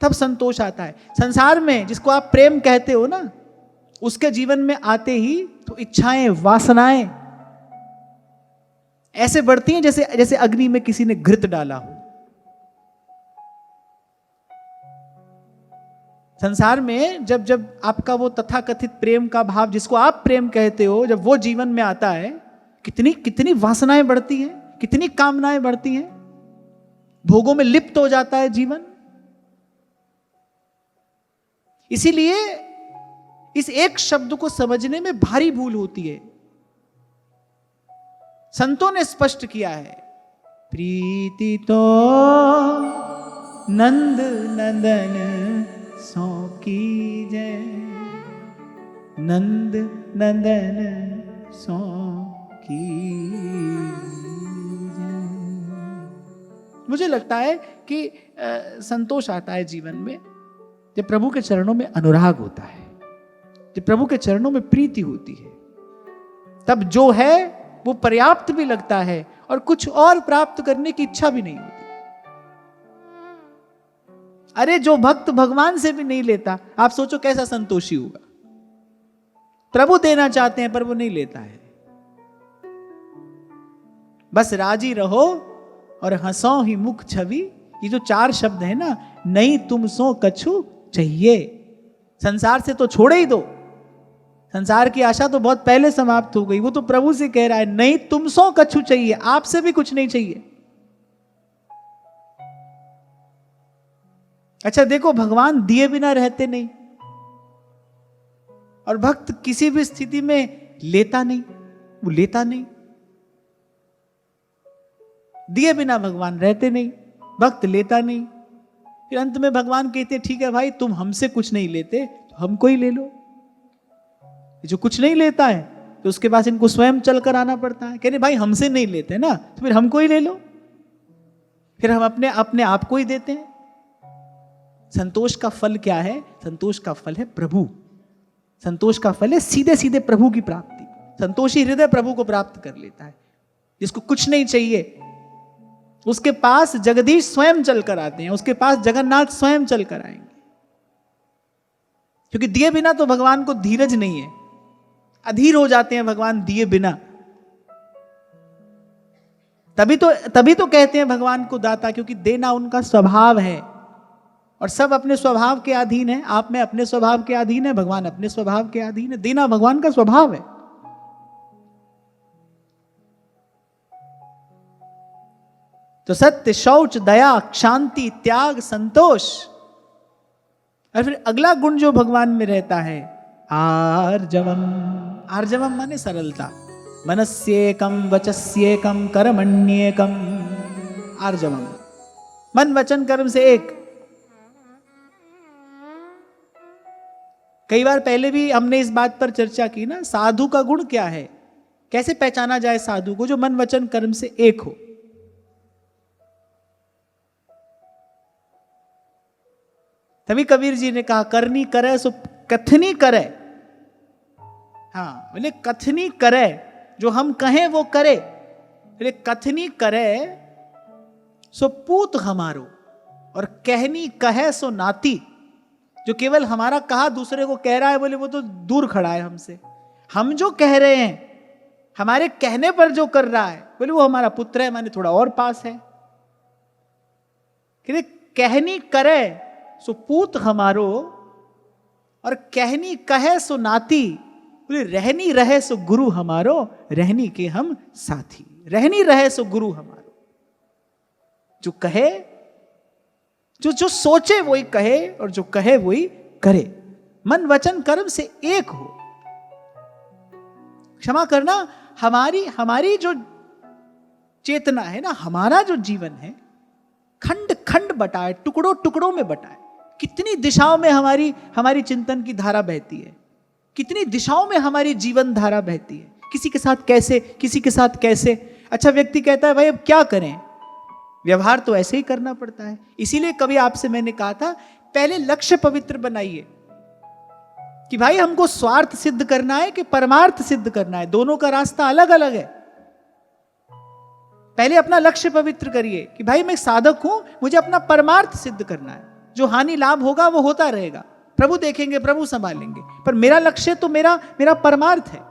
तब संतोष आता है। संसार में जिसको आप प्रेम कहते हो ना, उसके जीवन में आते ही तो इच्छाएं वासनाएं ऐसे बढ़ती हैं जैसे जैसे अग्नि में किसी ने घृत डाला हो। संसार में जब जब आपका वो तथाकथित प्रेम का भाव जिसको आप प्रेम कहते हो, जब वो जीवन में आता है, कितनी कितनी वासनाएं बढ़ती हैं, कितनी कामनाएं बढ़ती हैं, भोगों में लिप्त हो जाता है जीवन। इसीलिए इस एक शब्द को समझने में भारी भूल होती है। संतों ने स्पष्ट किया है, प्रीति तो नंद नंदन सो कीजय, नंद नंदन सो कीजय। मुझे लगता है कि संतोष आता है जीवन में जब प्रभु के चरणों में अनुराग होता है, जब प्रभु के चरणों में प्रीति होती है, तब जो है वो पर्याप्त भी लगता है और कुछ और प्राप्त करने की इच्छा भी नहीं होती। अरे जो भक्त भगवान से भी नहीं लेता, आप सोचो कैसा संतोषी होगा। प्रभु देना चाहते हैं पर वो नहीं लेता है। बस राजी रहो और हंसो ही मुख छवि, ये जो 4 शब्द है ना, नहीं तुम सो कछु चाहिए। संसार से तो छोड़े ही दो, संसार की आशा तो बहुत पहले समाप्त हो गई। वो तो प्रभु से कह रहा है नहीं तुम सो कछु चाहिए, आपसे भी कुछ नहीं चाहिए। अच्छा देखो, भगवान दिए बिना रहते नहीं, और भक्त किसी भी स्थिति में लेता नहीं, वो लेता नहीं। दिए बिना भगवान रहते नहीं, भक्त लेता नहीं। फिर अंत में भगवान कहते ठीक है भाई, तुम हमसे कुछ नहीं लेते तो हमको ही ले लो। जो कुछ नहीं लेता है तो उसके पास इनको स्वयं चलकर आना पड़ता है। कह रहे भाई हमसे नहीं लेते ना, तो फिर हमको ही ले लो। फिर हम अपने अपने आप को ही देते हैं। संतोष का फल क्या है? संतोष का फल है प्रभु। संतोष का फल है सीधे सीधे प्रभु की प्राप्ति। संतोषी हृदय प्रभु को प्राप्त कर लेता है। जिसको कुछ नहीं चाहिए उसके पास जगदीश स्वयं चलकर आते हैं, उसके पास जगन्नाथ स्वयं चलकर आएंगे। क्योंकि दिए बिना तो भगवान को धीरज नहीं है, अधीर हो जाते हैं भगवान दिए बिना। तभी तो कहते हैं भगवान को दाता, क्योंकि देना उनका स्वभाव है। और सब अपने स्वभाव के अधीन है। आप में अपने स्वभाव के अधीन है, भगवान अपने स्वभाव के अधीन है। देना भगवान का स्वभाव है। तो सत्य, शौच, दया, शांति, त्याग, संतोष। और फिर अगला गुण जो भगवान में रहता है, आर्जवम। आर्जवम माने सरलता। मनस्येकम वचस्येकम कर्मण्येकम। आर्जवम, मन वचन कर्म से एक। कई बार पहले भी हमने इस बात पर चर्चा की ना, साधु का गुण क्या है, कैसे पहचाना जाए साधु को? जो मन वचन कर्म से एक हो। तभी कबीर जी ने कहा करनी करे सो कथनी करे। हाँ, बोले कथनी करे, जो हम कहें वो करे। बोले कथनी करे सो पूत हमारो, और कहनी कहे सो नाती। जो केवल हमारा कहा दूसरे को कह रहा है, बोले वो तो दूर खड़ा है हमसे। हम जो कह रहे हैं, हमारे कहने पर जो कर रहा है, बोले वो हमारा पुत्र है, माने थोड़ा और पास है। कहनी करे सो पूत हमारो, और कहनी कहे सो नाती। बोले रहनी रहे सो गुरु हमारो, रहनी के हम साथी। रहनी रहे सो गुरु हमारो। जो कहे, जो सोचे वही कहे, और जो कहे वही करे। मन वचन कर्म से एक हो। क्षमा करना, हमारी जो चेतना है ना, हमारा जो जीवन है, खंड खंड बटा है, टुकड़ों टुकड़ों में बटा है। कितनी दिशाओं में हमारी चिंतन की धारा बहती है, कितनी दिशाओं में हमारी जीवन धारा बहती है। किसी के साथ कैसे, किसी के साथ कैसे। अच्छा व्यक्ति कहता है भाई अब क्या करें, व्यवहार तो ऐसे ही करना पड़ता है। इसीलिए कभी आपसे मैंने कहा था, पहले लक्ष्य पवित्र बनाइए कि भाई हमको स्वार्थ सिद्ध करना है कि परमार्थ सिद्ध करना है। दोनों का रास्ता अलग अलग है। पहले अपना लक्ष्य पवित्र करिए कि भाई मैं साधक हूं, मुझे अपना परमार्थ सिद्ध करना है। जो हानि लाभ होगा वो होता रहेगा, प्रभु देखेंगे, प्रभु संभालेंगे। पर मेरा लक्ष्य तो मेरा परमार्थ है।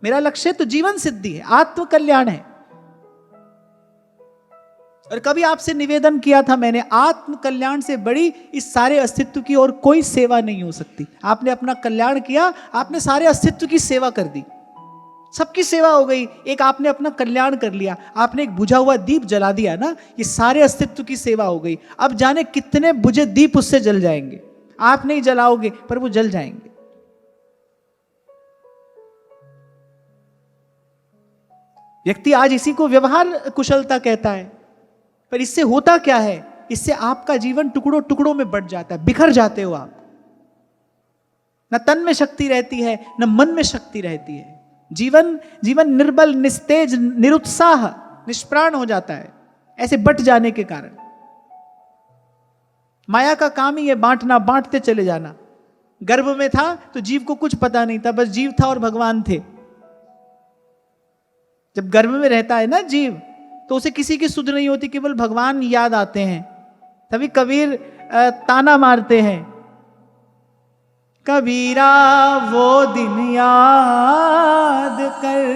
मेरा लक्ष्य तो जीवन सिद्धि है, आत्म कल्याण है। और कभी आपसे निवेदन किया था मैंने, आत्म कल्याण से बड़ी इस सारे अस्तित्व की और कोई सेवा नहीं हो सकती। आपने अपना कल्याण किया, आपने सारे अस्तित्व की सेवा कर दी, सबकी सेवा हो गई। एक आपने अपना कल्याण कर लिया, आपने एक बुझा हुआ दीप जला दिया ना, ये सारे अस्तित्व की सेवा हो गई। अब जाने कितने बुझे दीप उससे जल जाएंगे। आप नहीं जलाओगे पर वो जल जाएंगे। व्यक्ति आज इसी को व्यवहार कुशलता कहता है, पर इससे होता क्या है? इससे आपका जीवन टुकड़ों टुकड़ों में बंट जाता है, बिखर जाते हो आप। न तन में शक्ति रहती है, न मन में शक्ति रहती है। जीवन निर्बल, निस्तेज, निरुत्साह, निष्प्राण हो जाता है ऐसे बट जाने के कारण। माया का काम ही है बांटना, बांटते चले जाना। गर्भ में था तो जीव को कुछ पता नहीं था, बस जीव था और भगवान थे। जब गर्भ में रहता है ना जीव, तो उसे किसी की सुध नहीं होती, केवल भगवान याद आते हैं। तभी कबीर ताना मारते हैं कबीरा वो दिन याद कर,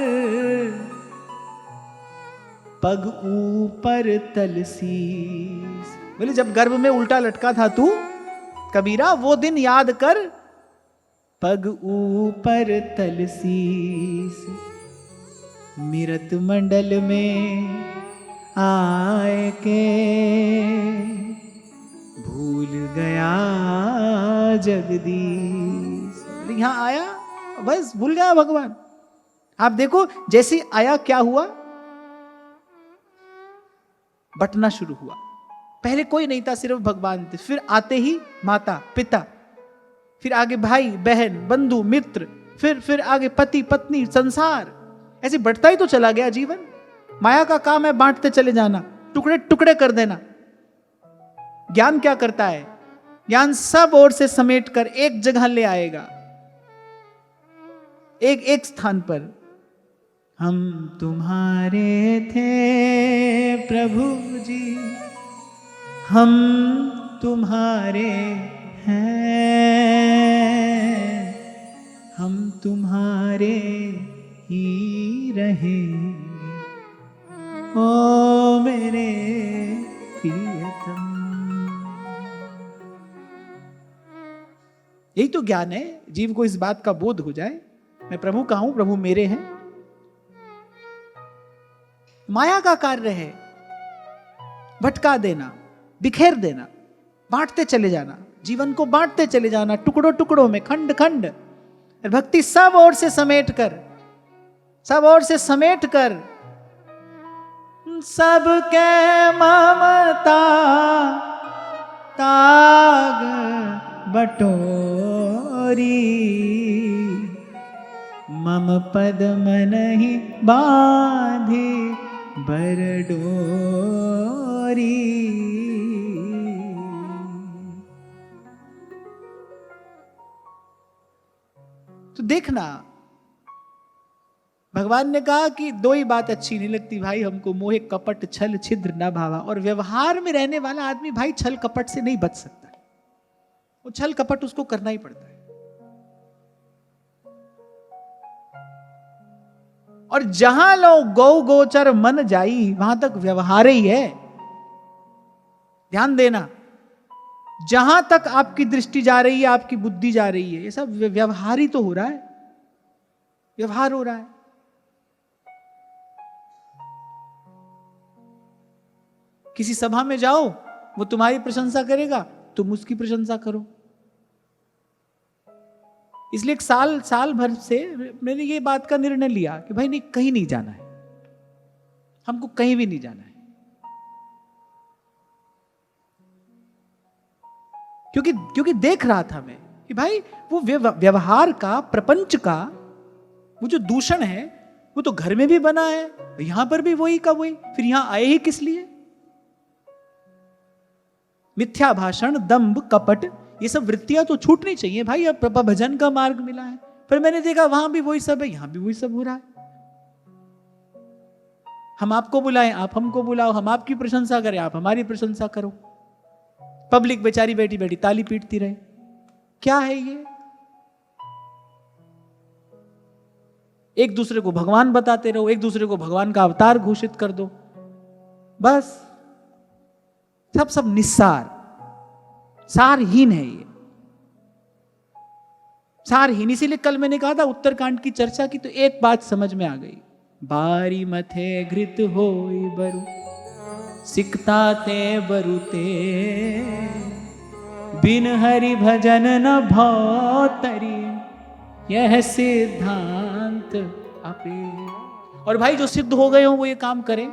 पग ऊपर तलसीस। बोले जब गर्भ में उल्टा लटका था तू, कबीरा वो दिन याद कर, पग ऊपर तलसीस। मिरत मंडल में आए के भूल गया जगदीश। यहां आया बस भूल गया भगवान। आप देखो जैसे आया क्या हुआ, बटना शुरू हुआ। पहले कोई नहीं था, सिर्फ भगवान थे। फिर आते ही माता पिता, फिर आगे भाई बहन बंधु मित्र, फिर आगे पति पत्नी संसार, ऐसे बढ़ता ही तो चला गया जीवन। माया का काम है बांटते चले जाना, टुकड़े टुकड़े कर देना। ज्ञान क्या करता है? ज्ञान सब ओर से समेट कर एक जगह ले आएगा, एक स्थान पर। हम तुम्हारे थे प्रभु जी, हम तुम्हारे हैं, हम तुम्हारे ही रहेंगे ओ मेरे प्रियतम। यही तो ज्ञान है, जीव को इस बात का बोध हो जाए मैं प्रभु का हूं, प्रभु मेरे हैं। माया का कार्य है भटका देना, बिखेर देना, बांटते चले जाना, जीवन को बांटते चले जाना टुकड़ों टुकड़ों में, खंड खंड। भक्ति सब ओर से समेट कर, सब ओर से समेट कर, सबके ममता ताग बटोरी, मम पद मनहि बांधी बरडोरी। तो देखना, भगवान ने कहा कि दो ही बात अच्छी नहीं लगती भाई हमको, मोहे कपट छल छिद्र न भावा। और व्यवहार में रहने वाला आदमी भाई छल कपट से नहीं बच सकता, वो छल कपट उसको करना ही पड़ता है। और जहां लो गौ गोचर मन जाई, वहां तक व्यवहार ही है। ध्यान देना, जहां तक आपकी दृष्टि जा रही है, आपकी बुद्धि जा रही है, ये सब व्यवहार ही तो हो रहा है, व्यवहार हो रहा है। किसी सभा में जाओ, वो तुम्हारी प्रशंसा करेगा, तुम उसकी प्रशंसा करो। इसलिए एक साल भर से मैंने ये बात का निर्णय लिया कि भाई नहीं, कहीं नहीं जाना है, हमको कहीं भी नहीं जाना है। क्योंकि देख रहा था मैं कि भाई वो व्यवहार का, प्रपंच का वो जो दूषण है, वो तो घर में भी बना है, यहां पर भी वही का वही। फिर यहां आए ही किस लिए? मिथ्या भाषण, दंभ, कपट, ये सब वृत्तियां तो छूटनी चाहिए भाई। अब भजन का मार्ग मिला है, पर मैंने देखा वहां भी वही सब है, यहां भी वही सब हो रहा है। हम आपको बुलाएं, आप हमको बुलाओ, हम आपकी प्रशंसा करें, आप हमारी प्रशंसा करो। पब्लिक बेचारी बैठी बैठी ताली पीटती रहे। क्या है ये? एक दूसरे को भगवान बताते रहो, एक दूसरे को भगवान का अवतार घोषित कर दो, बस सब निस्सार, सारहीन है ये, सारहीन। इसीलिए कल मैंने कहा था उत्तरकांड की चर्चा की तो एक बात समझ में आ गई। बारी मथे घृत होई बरु, सिकता ते बरुते, बिन हरि भजन न भौतरी, यह सिद्धांत अपे। और भाई जो सिद्ध हो गए हो वो ये काम करें।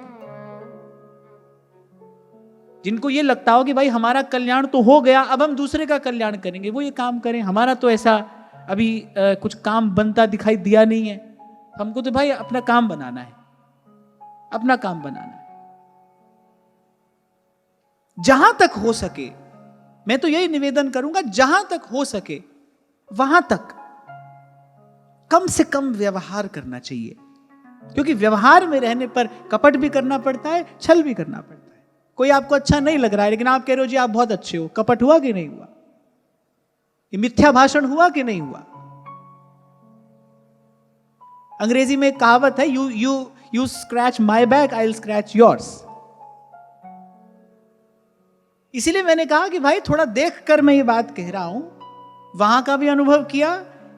जिनको ये लगता हो कि भाई हमारा कल्याण तो हो गया, अब हम दूसरे का कल्याण करेंगे, वो ये काम करें। हमारा तो ऐसा अभी कुछ काम बनता दिखाई दिया नहीं है, हमको तो भाई अपना काम बनाना है, अपना काम बनाना है। जहां तक हो सके, मैं तो यही निवेदन करूंगा, जहां तक हो सके वहां तक कम से कम व्यवहार करना चाहिए। क्योंकि व्यवहार में रहने पर कपट भी करना पड़ता है, छल भी करना पड़ता है। कोई आपको अच्छा नहीं लग रहा है, लेकिन आप कह रहे हो जी आप बहुत अच्छे हो, कपट हुआ कि नहीं हुआ? ये मिथ्या भाषण हुआ कि नहीं हुआ? अंग्रेजी में एक कहावत है, you scratch my back, I will scratch yours. इसीलिए मैंने कहा कि भाई थोड़ा देख कर मैं ये बात कह रहा हूं, वहां का भी अनुभव किया,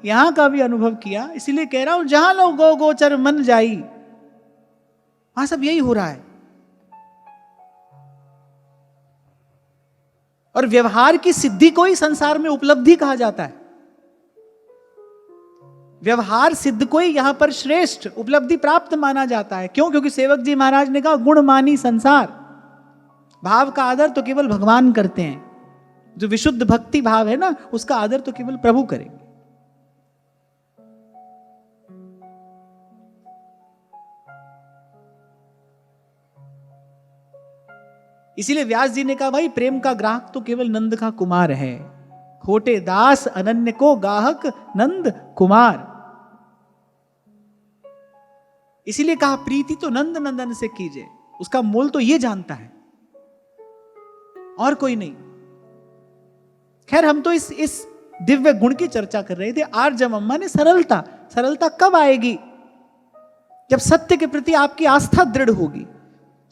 यहां का भी अनुभव किया, इसीलिए कह रहा हूं जहां लोग गो गोचर मन जाई, वहां सब यही हो रहा है। और व्यवहार की सिद्धि को ही संसार में उपलब्धि कहा जाता है। व्यवहार सिद्ध को ही यहां पर श्रेष्ठ उपलब्धि प्राप्त माना जाता है। क्यों? क्योंकि सेवक जी महाराज ने कहा गुण मानी संसार। भाव का आदर तो केवल भगवान करते हैं, जो विशुद्ध भक्ति भाव है ना, उसका आदर तो केवल प्रभु करेंगे। इसीलिए व्यास जी ने कहा भाई प्रेम का ग्राहक तो केवल नंद का कुमार है, खोटे दास अनन्य को गाहक नंद कुमार। इसीलिए कहा प्रीति तो नंद नंदन से कीजिए, उसका मूल तो ये जानता है और कोई नहीं। खैर हम तो इस दिव्य गुण की चर्चा कर रहे थे। आर्जवम ने सरलता। सरलता कब आएगी? जब सत्य के प्रति आपकी आस्था दृढ़ होगी,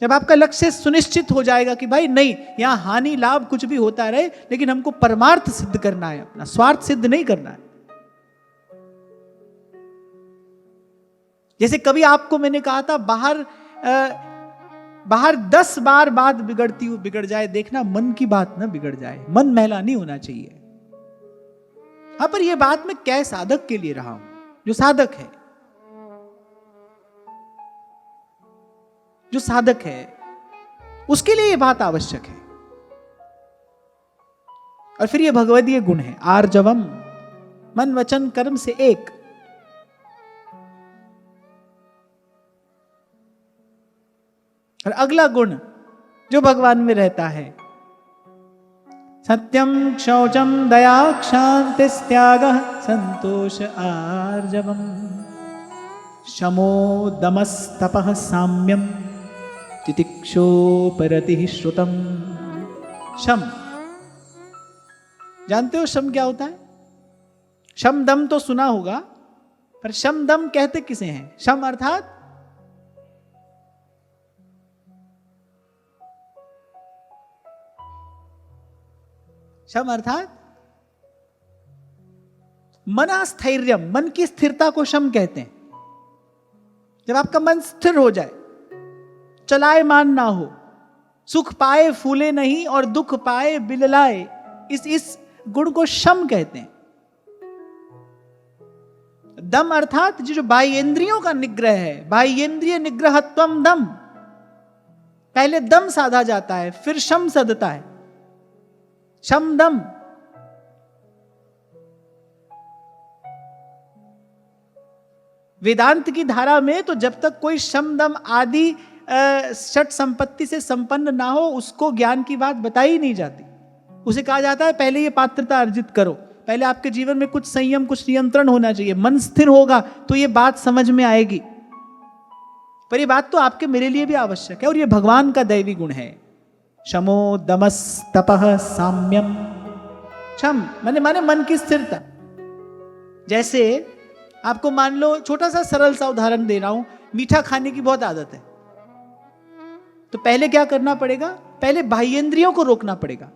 जब आपका लक्ष्य सुनिश्चित हो जाएगा कि भाई नहीं, यहां हानि लाभ कुछ भी होता रहे, लेकिन हमको परमार्थ सिद्ध करना है, अपना स्वार्थ सिद्ध नहीं करना है। जैसे कभी आपको मैंने कहा था, बाहर 10 बार बात बिगड़ती हुई बिगड़ जाए, देखना मन की बात ना बिगड़ जाए। मन मैला नहीं होना चाहिए। हाँ, पर यह बात मैं क्या साधक के लिए रहा हूं, जो साधक है, जो साधक है उसके लिए यह बात आवश्यक है। और फिर यह भगवदीय गुण है, आर्जवम, मन वचन कर्म से एक। और अगला गुण जो भगवान में रहता है, सत्यम शौचम दया क्षांति त्यागः संतोष आर्जवम शमो दमस्तपः साम्यम तितिक्षोपरतिः श्रुतम। शम, जानते हो शम क्या होता है? शम दम तो सुना होगा, पर शम दम कहते किसे हैं? शम अर्थात शम अर्थात मनस्थैर्यम, मन की स्थिरता को शम कहते हैं। जब आपका मन स्थिर हो जाए, चलायमान ना हो, सुख पाए फूले नहीं और दुख पाए बिललाए, इस गुण को शम कहते हैं। दम अर्थात जो बाह्येंद्रियों का निग्रह है, बाह्येंद्रिय निग्रहत्वम दम। पहले दम साधा जाता है, फिर शम सदता है। शम दम। वेदांत की धारा में तो जब तक कोई शम दम आदि षट संपत्ति से संपन्न ना हो, उसको ज्ञान की बात बताई नहीं जाती। उसे कहा जाता है पहले ये पात्रता अर्जित करो, पहले आपके जीवन में कुछ संयम, कुछ नियंत्रण होना चाहिए, मन स्थिर होगा तो ये बात समझ में आएगी। पर ये बात तो आपके मेरे लिए भी आवश्यक है, और ये भगवान का दैवी गुण है। शमो दमस तपः साम्यम। शम माने मन की स्थिरता। जैसे आपको मान लो, छोटा सा सरल सा उदाहरण दे रहा हूं, मीठा खाने की बहुत आदत है, तो पहले क्या करना पड़ेगा? पहले बाह्येंद्रियों को रोकना पड़ेगा,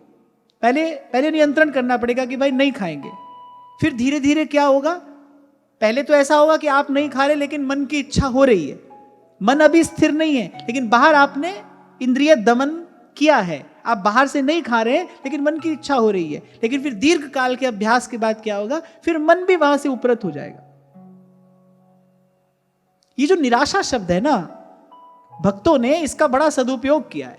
पहले नियंत्रण करना पड़ेगा कि भाई नहीं खाएंगे। फिर धीरे धीरे क्या होगा? पहले तो ऐसा होगा कि आप नहीं खा रहे, लेकिन मन की इच्छा हो रही है, मन अभी स्थिर नहीं है, लेकिन बाहर आपने इंद्रिय दमन किया है, आप बाहर से नहीं खा रहे हैं, लेकिन मन की इच्छा हो रही है। लेकिन फिर दीर्घ काल के अभ्यास के बाद क्या होगा? फिर मन भी वहां से उपरत हो जाएगा। ये जो निराशा शब्द है ना, भक्तों ने इसका बड़ा सदुपयोग किया है।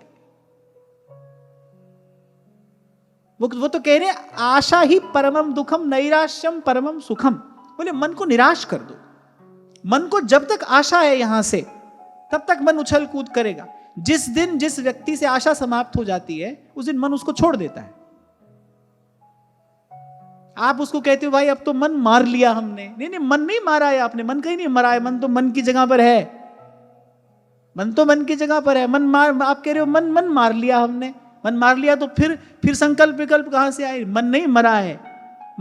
वो तो कह रहे हैं आशा ही परमम दुखम नैराश्यम परमम सुखम। बोले मन को निराश कर दो। मन को जब तक आशा है यहां से, तब तक मन उछल कूद करेगा। जिस दिन जिस व्यक्ति से आशा समाप्त हो जाती है, उस दिन मन उसको छोड़ देता है। आप उसको कहते हो भाई अब तो मन मार लिया हमने। नहीं, मन नहीं मारा है आपने, मन कहीं नहीं मरा है, मन तो मन की जगह पर है, मन तो मन की जगह पर है। आप कह रहे हो मन मार लिया हमने, मन मार लिया, तो फिर संकल्प विकल्प कहां से आए? मन नहीं मरा है,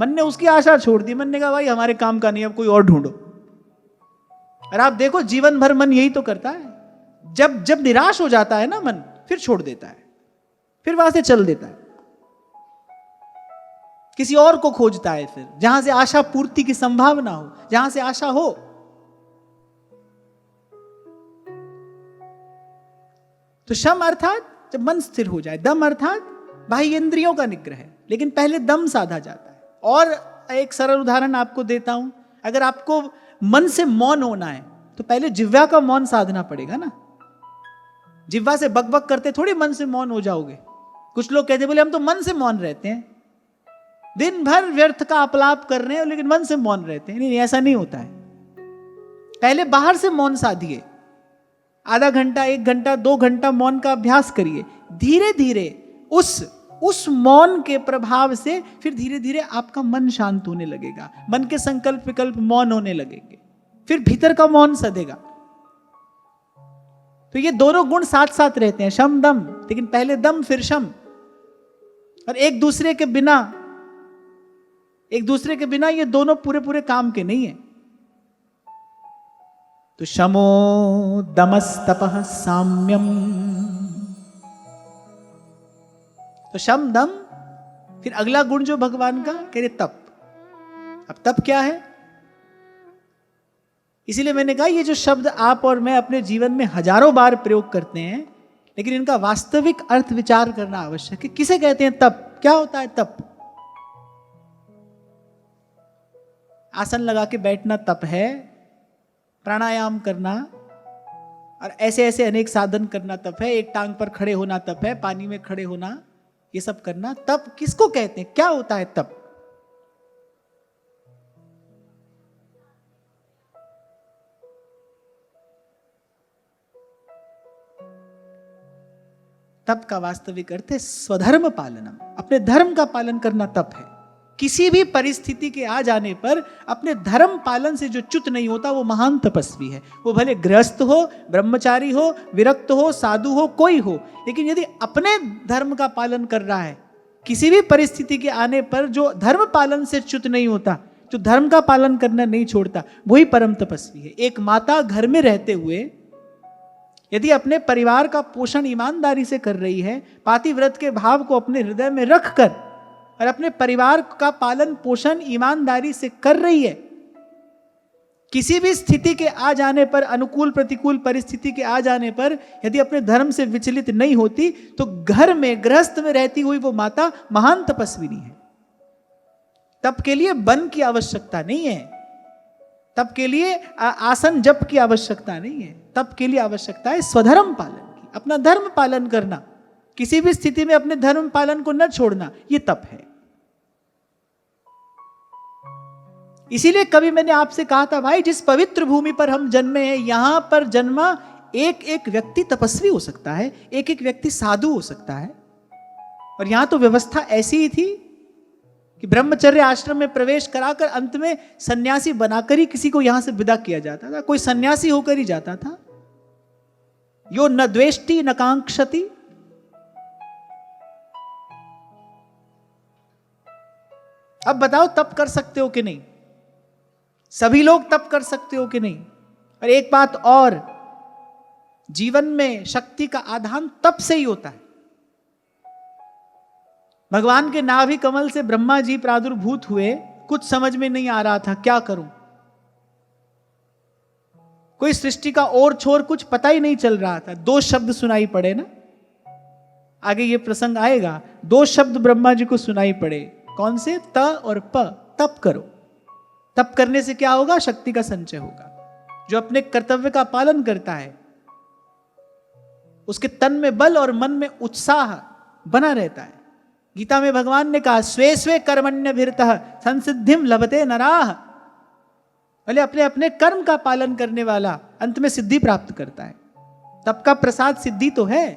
मन ने उसकी आशा छोड़ दी, मन ने कहा भाई हमारे काम का नहीं, अब कोई और ढूंढो। और आप देखो जीवन भर मन यही तो करता है, जब जब निराश हो जाता है ना मन, फिर छोड़ देता है, फिर वहां से चल देता है, किसी और को खोजता है, फिर जहां से आशा पूर्ति की संभावना हो, जहां से आशा हो। तो शम अर्थात जब मन स्थिर हो जाए, दम अर्थात बाह्य इंद्रियों का निग्रह है, लेकिन पहले दम साधा जाता है। और एक सरल उदाहरण आपको देता हूं, अगर आपको मन से मौन होना है तो पहले जिह्वा का मौन साधना पड़ेगा ना। जिह्वा से बकबक करते थोड़ी मन से मौन हो जाओगे। कुछ लोग कहते बोले हम तो मन से मौन रहते हैं, दिन भर व्यर्थ का अपलाप कर रहे हैं लेकिन मन से मौन रहते हैं। नहीं, ऐसा नहीं होता है। पहले बाहर से मौन साधिए, आधा घंटा, 1 घंटा, 2 घंटा मौन का अभ्यास करिए। धीरे धीरे उस मौन के प्रभाव से फिर धीरे धीरे आपका मन शांत होने लगेगा, मन के संकल्प विकल्प मौन होने लगेंगे, फिर भीतर का मौन सधेगा। तो ये दोनों गुण साथ साथ रहते हैं, शम दम, लेकिन पहले दम फिर शम। और एक दूसरे के बिना ये दोनों पूरे पूरे काम के नहीं है। तो शमो दमस्तपः साम्यम, तो शम दम, फिर अगला गुण जो भगवान का कह रहे तप। अब तप क्या है? इसीलिए मैंने कहा ये जो शब्द आप और मैं अपने जीवन में हजारों बार प्रयोग करते हैं, लेकिन इनका वास्तविक अर्थ विचार करना आवश्यक है। किसे कहते हैं तप? क्या होता है तप? आसन लगा के बैठना तप है, प्राणायाम करना और ऐसे ऐसे अनेक साधन करना तप है, एक टांग पर खड़े होना तप है, पानी में खड़े होना, ये सब करना तप किसको कहते हैं? क्या होता है तप? तप का वास्तविक अर्थ है स्वधर्म पालनम, अपने धर्म का पालन करना तप है। किसी भी परिस्थिति के आ जाने पर अपने धर्म पालन से जो च्युत नहीं होता वो महान तपस्वी है। वो भले गृहस्थ हो, ब्रह्मचारी हो, विरक्त हो, साधु हो, कोई हो, लेकिन यदि अपने धर्म का पालन कर रहा है, किसी भी परिस्थिति के आने पर जो धर्म पालन से च्युत नहीं होता, जो धर्म का पालन करना नहीं छोड़ता, वही परम तपस्वी है। एक माता घर में रहते हुए यदि अपने परिवार का पोषण ईमानदारी से कर रही है, पातिव्रत के भाव को अपने हृदय में रखकर और अपने परिवार का पालन पोषण ईमानदारी से कर रही है, किसी भी स्थिति के आ जाने पर, अनुकूल प्रतिकूल परिस्थिति के आ जाने पर यदि अपने धर्म से विचलित नहीं होती, तो घर में गृहस्थ में रहती हुई वो माता महान तपस्विनी है। तप के लिए वन की आवश्यकता नहीं है, तप के लिए आसन जप की आवश्यकता नहीं है, तप के लिए आवश्यकता है स्वधर्म पालन की, अपना धर्म पालन करना, किसी भी स्थिति में अपने धर्म पालन को न छोड़ना, ये तप है। इसीलिए कभी मैंने आपसे कहा था भाई, जिस पवित्र भूमि पर हम जन्मे हैं, यहां पर जन्मा एक एक व्यक्ति तपस्वी हो सकता है, एक एक व्यक्ति साधु हो सकता है। और यहां तो व्यवस्था ऐसी ही थी कि ब्रह्मचर्य आश्रम में प्रवेश कराकर अंत में सन्यासी बनाकर ही किसी को यहां से विदा किया जाता था। कोई सन्यासी होकर ही जाता था। यो न द्वेष्टि न कांक्षति। अब बताओ तप कर सकते हो कि नहीं? सभी लोग तप कर सकते हो कि नहीं? और एक बात और, जीवन में शक्ति का आधान तप से ही होता है। भगवान के नाभि कमल से ब्रह्मा जी प्रादुर्भूत हुए, कुछ समझ में नहीं आ रहा था क्या करूं, कोई सृष्टि का और छोर कुछ पता ही नहीं चल रहा था। 2 शब्द सुनाई पड़े ना, आगे ये प्रसंग आएगा। 2 शब्द ब्रह्मा जी को सुनाई पड़े, कौन से? त और प। तप करो। तप करने से क्या होगा? शक्ति का संचय होगा। जो अपने कर्तव्य का पालन करता है उसके तन में बल और मन में उत्साह बना रहता है। गीता में भगवान ने कहा, स्वे स्वे कर्मण्यभिरतः संसिद्धिम लभते नराः। भले अपने अपने कर्म का पालन करने वाला अंत में सिद्धि प्राप्त करता है। तप का प्रसाद सिद्धि तो है।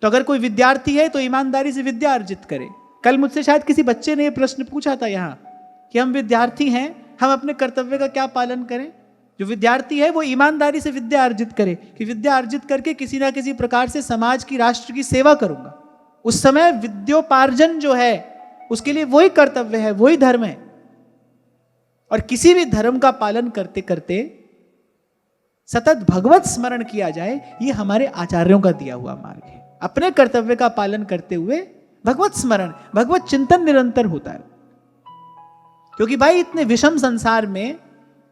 तो अगर कोई विद्यार्थी है तो ईमानदारी से विद्या अर्जित करे। कल मुझसे शायद किसी बच्चे ने यह प्रश्न पूछा था यहां कि हम विद्यार्थी हैं, हम अपने कर्तव्य का क्या पालन करें? जो विद्यार्थी है वो ईमानदारी से विद्या अर्जित करे कि विद्या अर्जित करके किसी ना किसी प्रकार से समाज की, राष्ट्र की सेवा करूंगा। उस समय विद्योपार्जन जो है उसके लिए वही कर्तव्य है, वही धर्म है। और किसी भी धर्म का पालन करते करते सतत भगवत स्मरण किया जाए, ये हमारे आचार्यों का दिया हुआ मार्ग है। अपने कर्तव्य का पालन करते हुए भगवत स्मरण, भगवत चिंतन निरंतर होता है। क्योंकि भाई इतने विषम संसार में,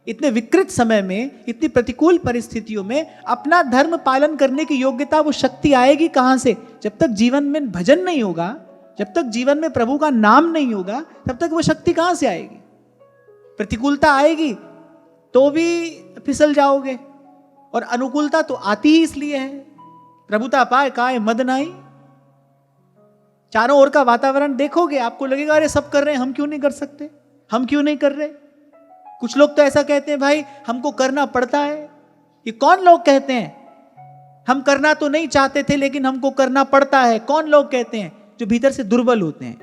इतने विकृत समय में, इतनी प्रतिकूल परिस्थितियों में अपना धर्म पालन करने की योग्यता, वो शक्ति आएगी कहां से? जब तक जीवन में भजन नहीं होगा, जब तक जीवन में प्रभु का नाम नहीं होगा, तब तक वो शक्ति कहां से आएगी? प्रतिकूलता आएगी तो भी फिसल जाओगे, और अनुकूलता तो आती ही इसलिए है। प्रभुता पाए काय मद नाई। चारों ओर का वातावरण देखोगे, आपको लगेगा अरे सब कर रहे हैं, हम क्यों नहीं कर सकते, हम क्यों नहीं कर रहे? कुछ लोग तो ऐसा कहते हैं, भाई हमको करना पड़ता है। ये कौन लोग कहते हैं? हम करना तो नहीं चाहते थे लेकिन हमको करना पड़ता है। कौन लोग कहते हैं? जो भीतर से दुर्बल होते हैं,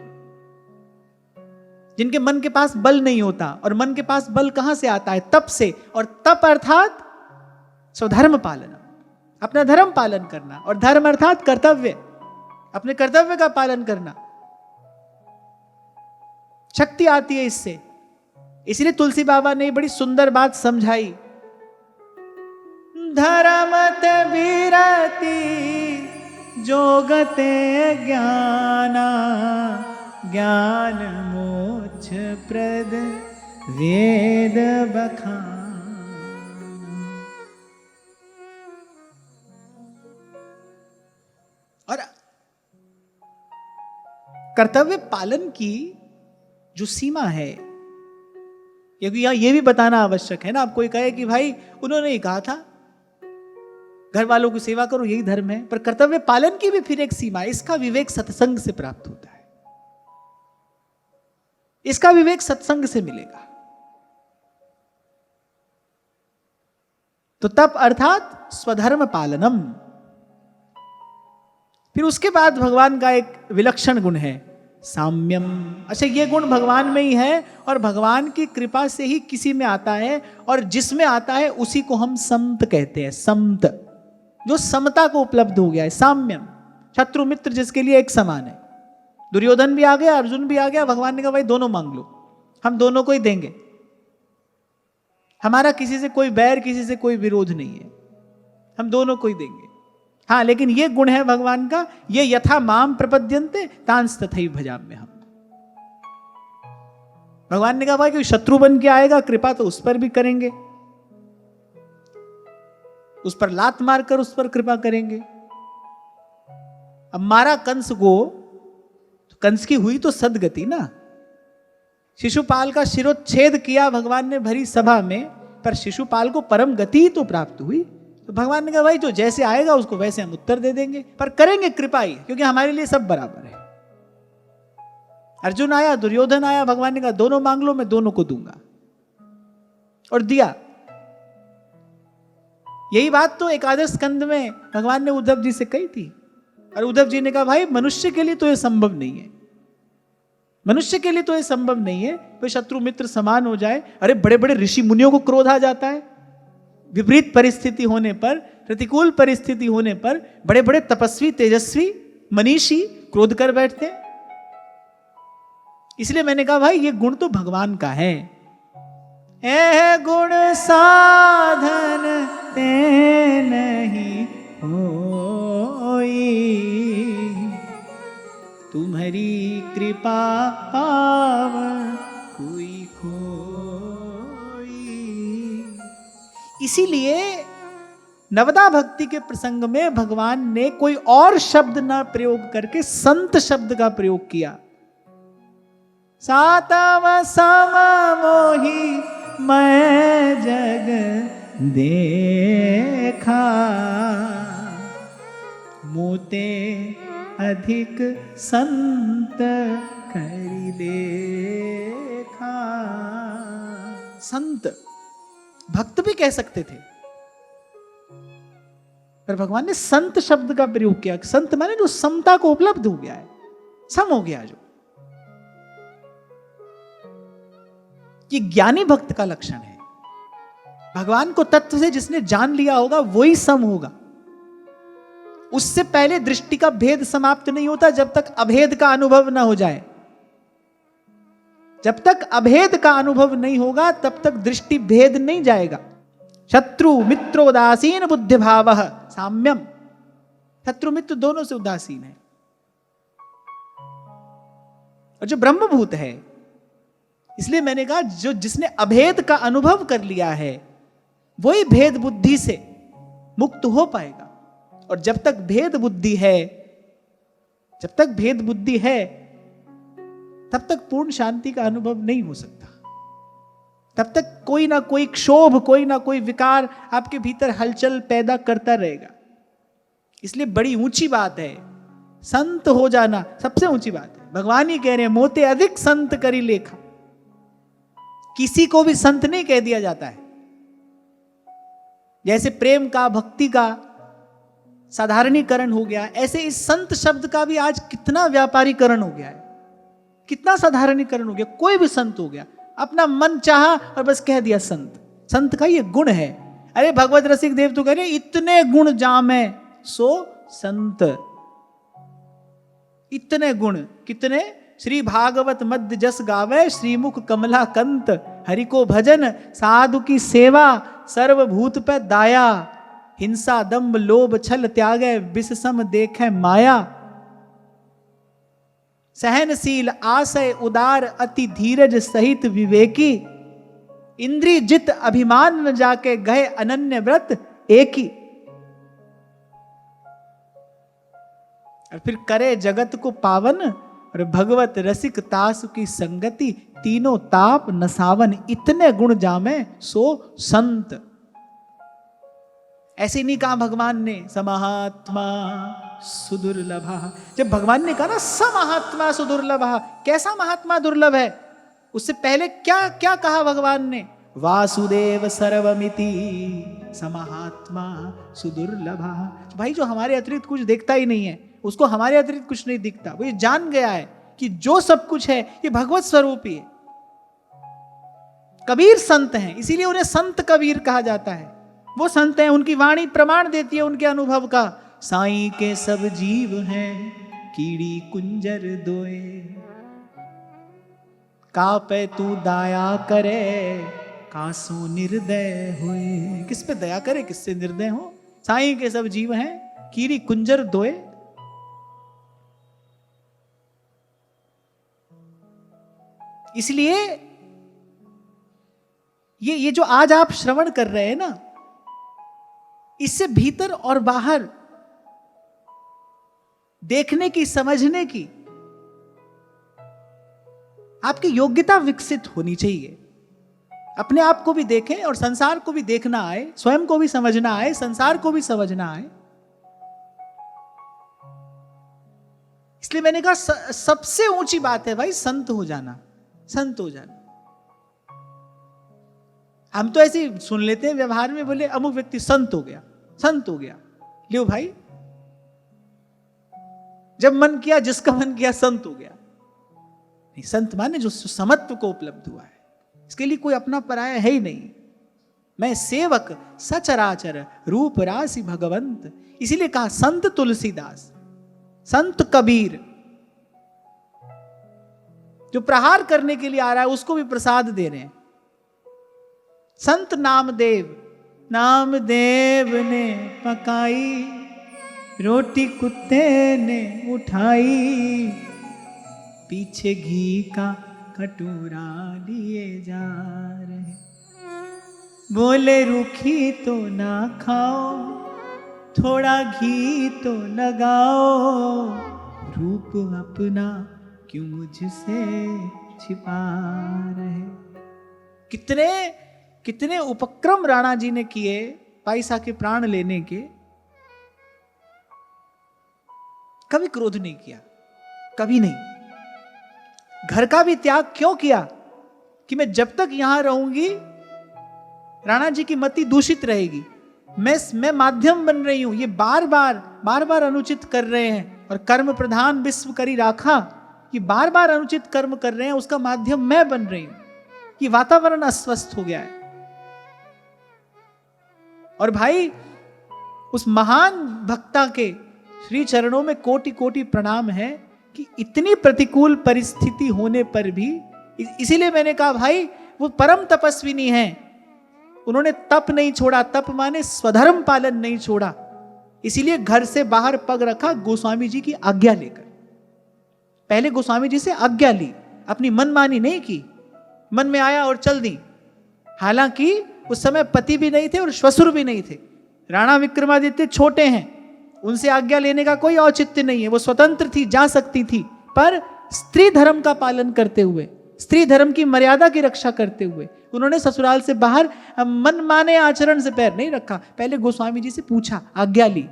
जिनके मन के पास बल नहीं होता। और मन के पास बल कहां से आता है? तप से। और तप अर्थात स्वधर्म पालन, अपना धर्म पालन करना। और धर्म अर्थात कर्तव्य, अपने कर्तव्य का पालन करना। शक्ति आती है इससे। इसलिए तुलसी बाबा ने बड़ी सुंदर बात समझाई, धर्मत विरति जोगते ज्ञाना, ज्ञान मोक्ष प्रद वेद बखान। और कर्तव्य पालन की जो सीमा है, क्योंकि यहां यह भी बताना आवश्यक है ना। आप कोई कहे कि भाई उन्होंने ही कहा था घर वालों की सेवा करो, यही धर्म है, पर कर्तव्य पालन की भी फिर एक सीमा है। इसका विवेक सत्संग से प्राप्त होता है, इसका विवेक सत्संग से मिलेगा। तो तप अर्थात स्वधर्म पालनम। फिर उसके बाद भगवान का एक विलक्षण गुण है, साम्यम। अच्छा, ये गुण भगवान में ही है और भगवान की कृपा से ही किसी में आता है, और जिसमें आता है उसी को हम समत कहते हैं। समत, जो समता को उपलब्ध हो गया है। साम्यम, शत्रु मित्र जिसके लिए एक समान है। दुर्योधन भी आ गया, अर्जुन भी आ गया, भगवान ने कहा भाई दोनों मांग लो, हम दोनों को ही देंगे। हमारा किसी से कोई बैर, किसी से कोई विरोध नहीं है, हम दोनों को ही देंगे। हाँ, लेकिन ये गुण है भगवान का, ये यथा माम प्रपद्यन्ते तांस तथैव भजाम्य हम। भगवान ने कहा भाई कोई शत्रु बन के आएगा, कृपा तो उस पर भी करेंगे, उस पर लात मारकर उस पर कृपा करेंगे। अब मारा कंस को, तो कंस की हुई तो सदगति ना। शिशुपाल का शिरोच्छेद किया भगवान ने भरी सभा में, पर शिशुपाल को परम गति ही तो प्राप्त हुई। तो भगवान ने कहा भाई जो जैसे आएगा उसको वैसे हम उत्तर दे देंगे, पर करेंगे कृपा ही, क्योंकि हमारे लिए सब बराबर है। अर्जुन आया, दुर्योधन आया, भगवान ने कहा दोनों मांग लो, मैं दोनों को दूंगा, और दिया। यही बात तो एकादश स्कंद में भगवान ने उद्धव जी से कही थी, और उद्धव जी ने कहा भाई मनुष्य के लिए तो यह संभव नहीं है, मनुष्य के लिए तो यह संभव नहीं है कोई शत्रु मित्र समान हो जाए। अरे बड़े बड़े ऋषि मुनियों को क्रोध आ जाता है, विपरीत परिस्थिति होने पर, प्रतिकूल परिस्थिति होने पर बड़े बड़े तपस्वी, तेजस्वी, मनीषी क्रोध कर बैठते हैं। इसलिए मैंने कहा भाई ये गुण तो भगवान का है। ए गुण साधन ते नहीं होई, तुम्हारी कृपा पावन कोई खोई। इसीलिए नवदा भक्ति के प्रसंग में भगवान ने कोई और शब्द ना प्रयोग करके संत शब्द का प्रयोग किया। सातव सम मोही मैं जग देखा, मोते अधिक संत करि देखा। संत भक्त भी कह सकते थे, पर भगवान ने संत शब्द का प्रयोग किया। संत माने जो समता को उपलब्ध हो गया है, सम हो गया। जो ये ज्ञानी भक्त का लक्षण है। भगवान को तत्व से जिसने जान लिया होगा वही सम होगा। उससे पहले दृष्टि का भेद समाप्त नहीं होता जब तक अभेद का अनुभव ना हो जाए। जब तक अभेद का अनुभव नहीं होगा तब तक दृष्टि भेद नहीं जाएगा। शत्रु मित्र उदासीन बुद्धि भाव साम्यम, शत्रु मित्र दोनों से उदासीन है। और जो ब्रह्मभूत है, इसलिए मैंने कहा जो जिसने अभेद का अनुभव कर लिया है वही भेद बुद्धि से मुक्त हो पाएगा। और जब तक भेद बुद्धि है, जब तक भेद बुद्धि है तब तक पूर्ण शांति का अनुभव नहीं हो सकता। तब तक कोई ना कोई क्षोभ, कोई ना कोई विकार आपके भीतर हलचल पैदा करता रहेगा। इसलिए बड़ी ऊंची बात है संत हो जाना, सबसे ऊंची बात है। भगवान ही कह रहे हैं मोते अधिक संत करी लेखा। किसी को भी संत नहीं कह दिया जाता है। जैसे प्रेम का, भक्ति का साधारणीकरण हो गया, ऐसे इस संत शब्द का भी आज कितना व्यापारीकरण हो गया है, कितना साधारणीकरण हो गया। कोई भी संत हो गया, अपना मन चाहा और बस कह दिया संत। संत का ये गुण है। अरे भगवत रसिक देव तो कह रहे इतने गुण जामे सो संत। इतने गुण कितने? श्री भागवत मध्य जस गावे, श्रीमुख कमला कंत। हरि को भजन साधु की सेवा, सर्वभूत पे दाया। हिंसा दंभ लोभ छल त्यागे, विष सम देखे माया। सहनशील आशय उदार, अति धीरज सहित विवेकी। इंद्रिय जित अभिमान न जाके, गए अनन्य व्रत एक ही। और फिर करे जगत को पावन, और भगवत रसिक तासु की संगति। तीनों ताप नसावन, इतने गुण जामे सो संत। ऐसे नहीं कहा भगवान ने समहात्मा सुदुर्लभा। जब भगवान ने कहा ना समहात्मा सुदुर्लभा, कैसा महात्मा दुर्लभ है, उससे पहले क्या क्या कहा भगवान ने? वासुदेव सर्वमिति समहात्मा सुदुर्लभा। भाई जो हमारे अतिरिक्त कुछ देखता ही नहीं है, उसको हमारे अतिरिक्त कुछ नहीं दिखता। वो ये जान गया है कि जो सब कुछ है ये भगवत स्वरूप ही है। कबीर संत हैं, इसीलिए उन्हें संत कबीर कहा जाता है। वो संत हैं, उनकी वाणी प्रमाण देती है उनके अनुभव का। साईं के सब जीव हैं कीड़ी कुंजर दोए, कापे तू दया करे कासो निर्दय होए। किस पे दया करे, किससे निर्दय हो? साईं के सब जीव हैं कीड़ी कुंजर दोए। इसलिए ये जो आज आप श्रवण कर रहे हैं ना, इससे भीतर और बाहर देखने की, समझने की आपकी योग्यता विकसित होनी चाहिए। अपने आप को भी देखें और संसार को भी देखना आए, स्वयं को भी समझना आए, संसार को भी समझना आए। इसलिए मैंने कहा सबसे ऊंची बात है भाई संत हो जाना, संत हो जाना। हम तो ऐसे ही सुन लेते हैं व्यवहार में, बोले अमुक व्यक्ति संत हो गया, संत हो गया। लो भाई, जब मन किया, जिसका मन किया संत हो गया। नहीं, संत माने जो समत्व को उपलब्ध हुआ है। इसके लिए कोई अपना पराया है ही नहीं। मैं सेवक सचराचर रूप राशि भगवंत। इसीलिए कहा संत तुलसीदास, संत कबीर। जो प्रहार करने के लिए आ रहा है उसको भी प्रसाद दे रहे हैं। संत नामदेव, नामदेव ने पकाई, रोटी कुत्ते ने उठाई, पीछे घी का कटोरा लिए जा रहे। बोले रूखी तो ना खाओ, थोड़ा घी तो लगाओ, रूप अपना क्यों मुझसे छिपा रहे। कितने कितने उपक्रम राणा जी ने किए पाईसा के प्राण लेने के। कभी क्रोध नहीं किया, कभी नहीं। घर का भी त्याग क्यों किया? कि मैं जब तक यहां रहूंगी राणा जी की मति दूषित रहेगी। मैं माध्यम बन रही हूं। ये बार बार अनुचित कर रहे हैं। और कर्म प्रधान विश्व करी राखा, ये बार बार अनुचित कर्म कर रहे हैं, उसका माध्यम मैं बन रही हूं। ये वातावरण अस्वस्थ हो गया है। और भाई उस महान भक्ता के श्री चरणों में कोटि कोटि प्रणाम है कि इतनी प्रतिकूल परिस्थिति होने पर भी इसीलिए मैंने कहा भाई वो परम तपस्विनी हैं, उन्होंने तप नहीं छोड़ा, तप माने स्वधर्म पालन नहीं छोड़ा। इसीलिए घर से बाहर पग रखा गोस्वामी जी की आज्ञा लेकर। पहले गोस्वामी जी से आज्ञा ली, अपनी मनमानी नहीं की, मन में आया और चल दी। हालांकि उस समय पति भी नहीं थे और श्वशुर भी नहीं थे। राणा विक्रमादित्य छोटे हैं, उनसे आज्ञा लेने का कोई औचित्य नहीं है, वो स्वतंत्र थी, जा सकती थी, पर स्त्री धर्म का पालन करते हुए, स्त्री धर्म की मर्यादा की रक्षा करते हुए उन्होंने ससुराल से बाहर मनमाने आचरण से पैर नहीं रखा। पहले गोस्वामी जी से पूछा, आज्ञा ली,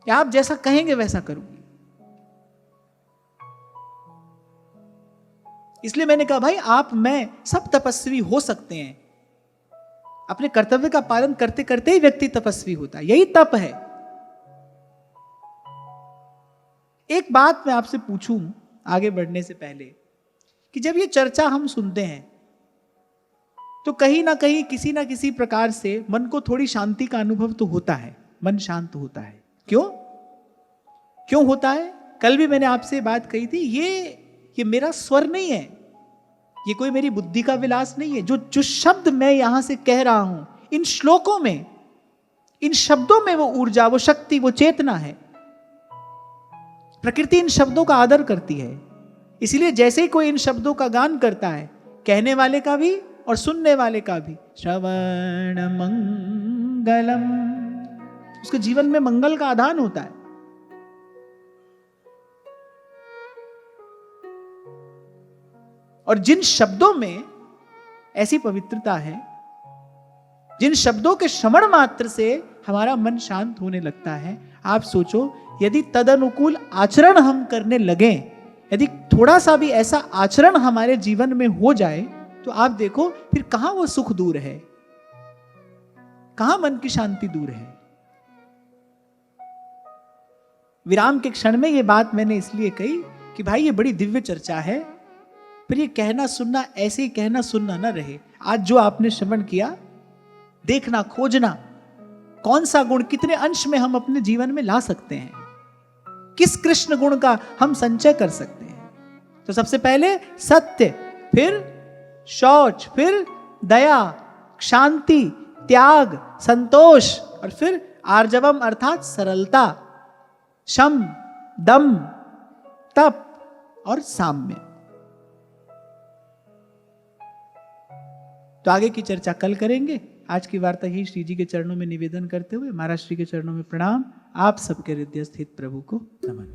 आप जैसा कहेंगे वैसा करूंगी। इसलिए मैंने कहा भाई आप मैं सब तपस्वी हो सकते हैं, अपने कर्तव्य का पालन करते करते ही व्यक्ति तपस्वी होता है, यही तप है। एक बात मैं आपसे पूछूं आगे बढ़ने से पहले, कि जब ये चर्चा हम सुनते हैं तो कहीं ना कहीं किसी ना किसी प्रकार से मन को थोड़ी शांति का अनुभव तो होता है, मन शांत होता है। क्यों होता है? कल भी मैंने आपसे बात कही थी, ये मेरा स्वर नहीं है, ये कोई मेरी बुद्धि का विलास नहीं है। जो शब्द मैं यहां से कह रहा हूं, इन श्लोकों में, इन शब्दों में वो ऊर्जा, वो शक्ति, वो चेतना है। प्रकृति इन शब्दों का आदर करती है, इसलिए जैसे ही कोई इन शब्दों का गान करता है, कहने वाले का भी और सुनने वाले का भी, श्रवण मंगलम, उसके जीवन में मंगल का आधान होता है। और जिन शब्दों में ऐसी पवित्रता है, जिन शब्दों के श्रवण मात्र से हमारा मन शांत होने लगता है, आप सोचो यदि तदनुकूल आचरण हम करने लगे, यदि थोड़ा सा भी ऐसा आचरण हमारे जीवन में हो जाए, तो आप देखो फिर कहां वो सुख दूर है, कहां मन की शांति दूर है। विराम के क्षण में ये बात मैंने इसलिए कही कि भाई ये बड़ी दिव्य चर्चा है, फिर ये कहना सुनना ऐसे ही कहना सुनना ना रहे। आज जो आपने श्रवण किया, देखना, खोजना, कौन सा गुण कितने अंश में हम अपने जीवन में ला सकते हैं, किस कृष्ण गुण का हम संचय कर सकते हैं। तो सबसे पहले सत्य, फिर शौच, फिर दया, शांति, त्याग, संतोष, और फिर आर्जवम अर्थात सरलता, शम, दम, तप और साम्य। तो आगे की चर्चा कल करेंगे। आज की वार्ता ही श्री जी के चरणों में निवेदन करते हुए, महाराज श्री के चरणों में प्रणाम। आप सबके हृदय स्थित प्रभु को नमन।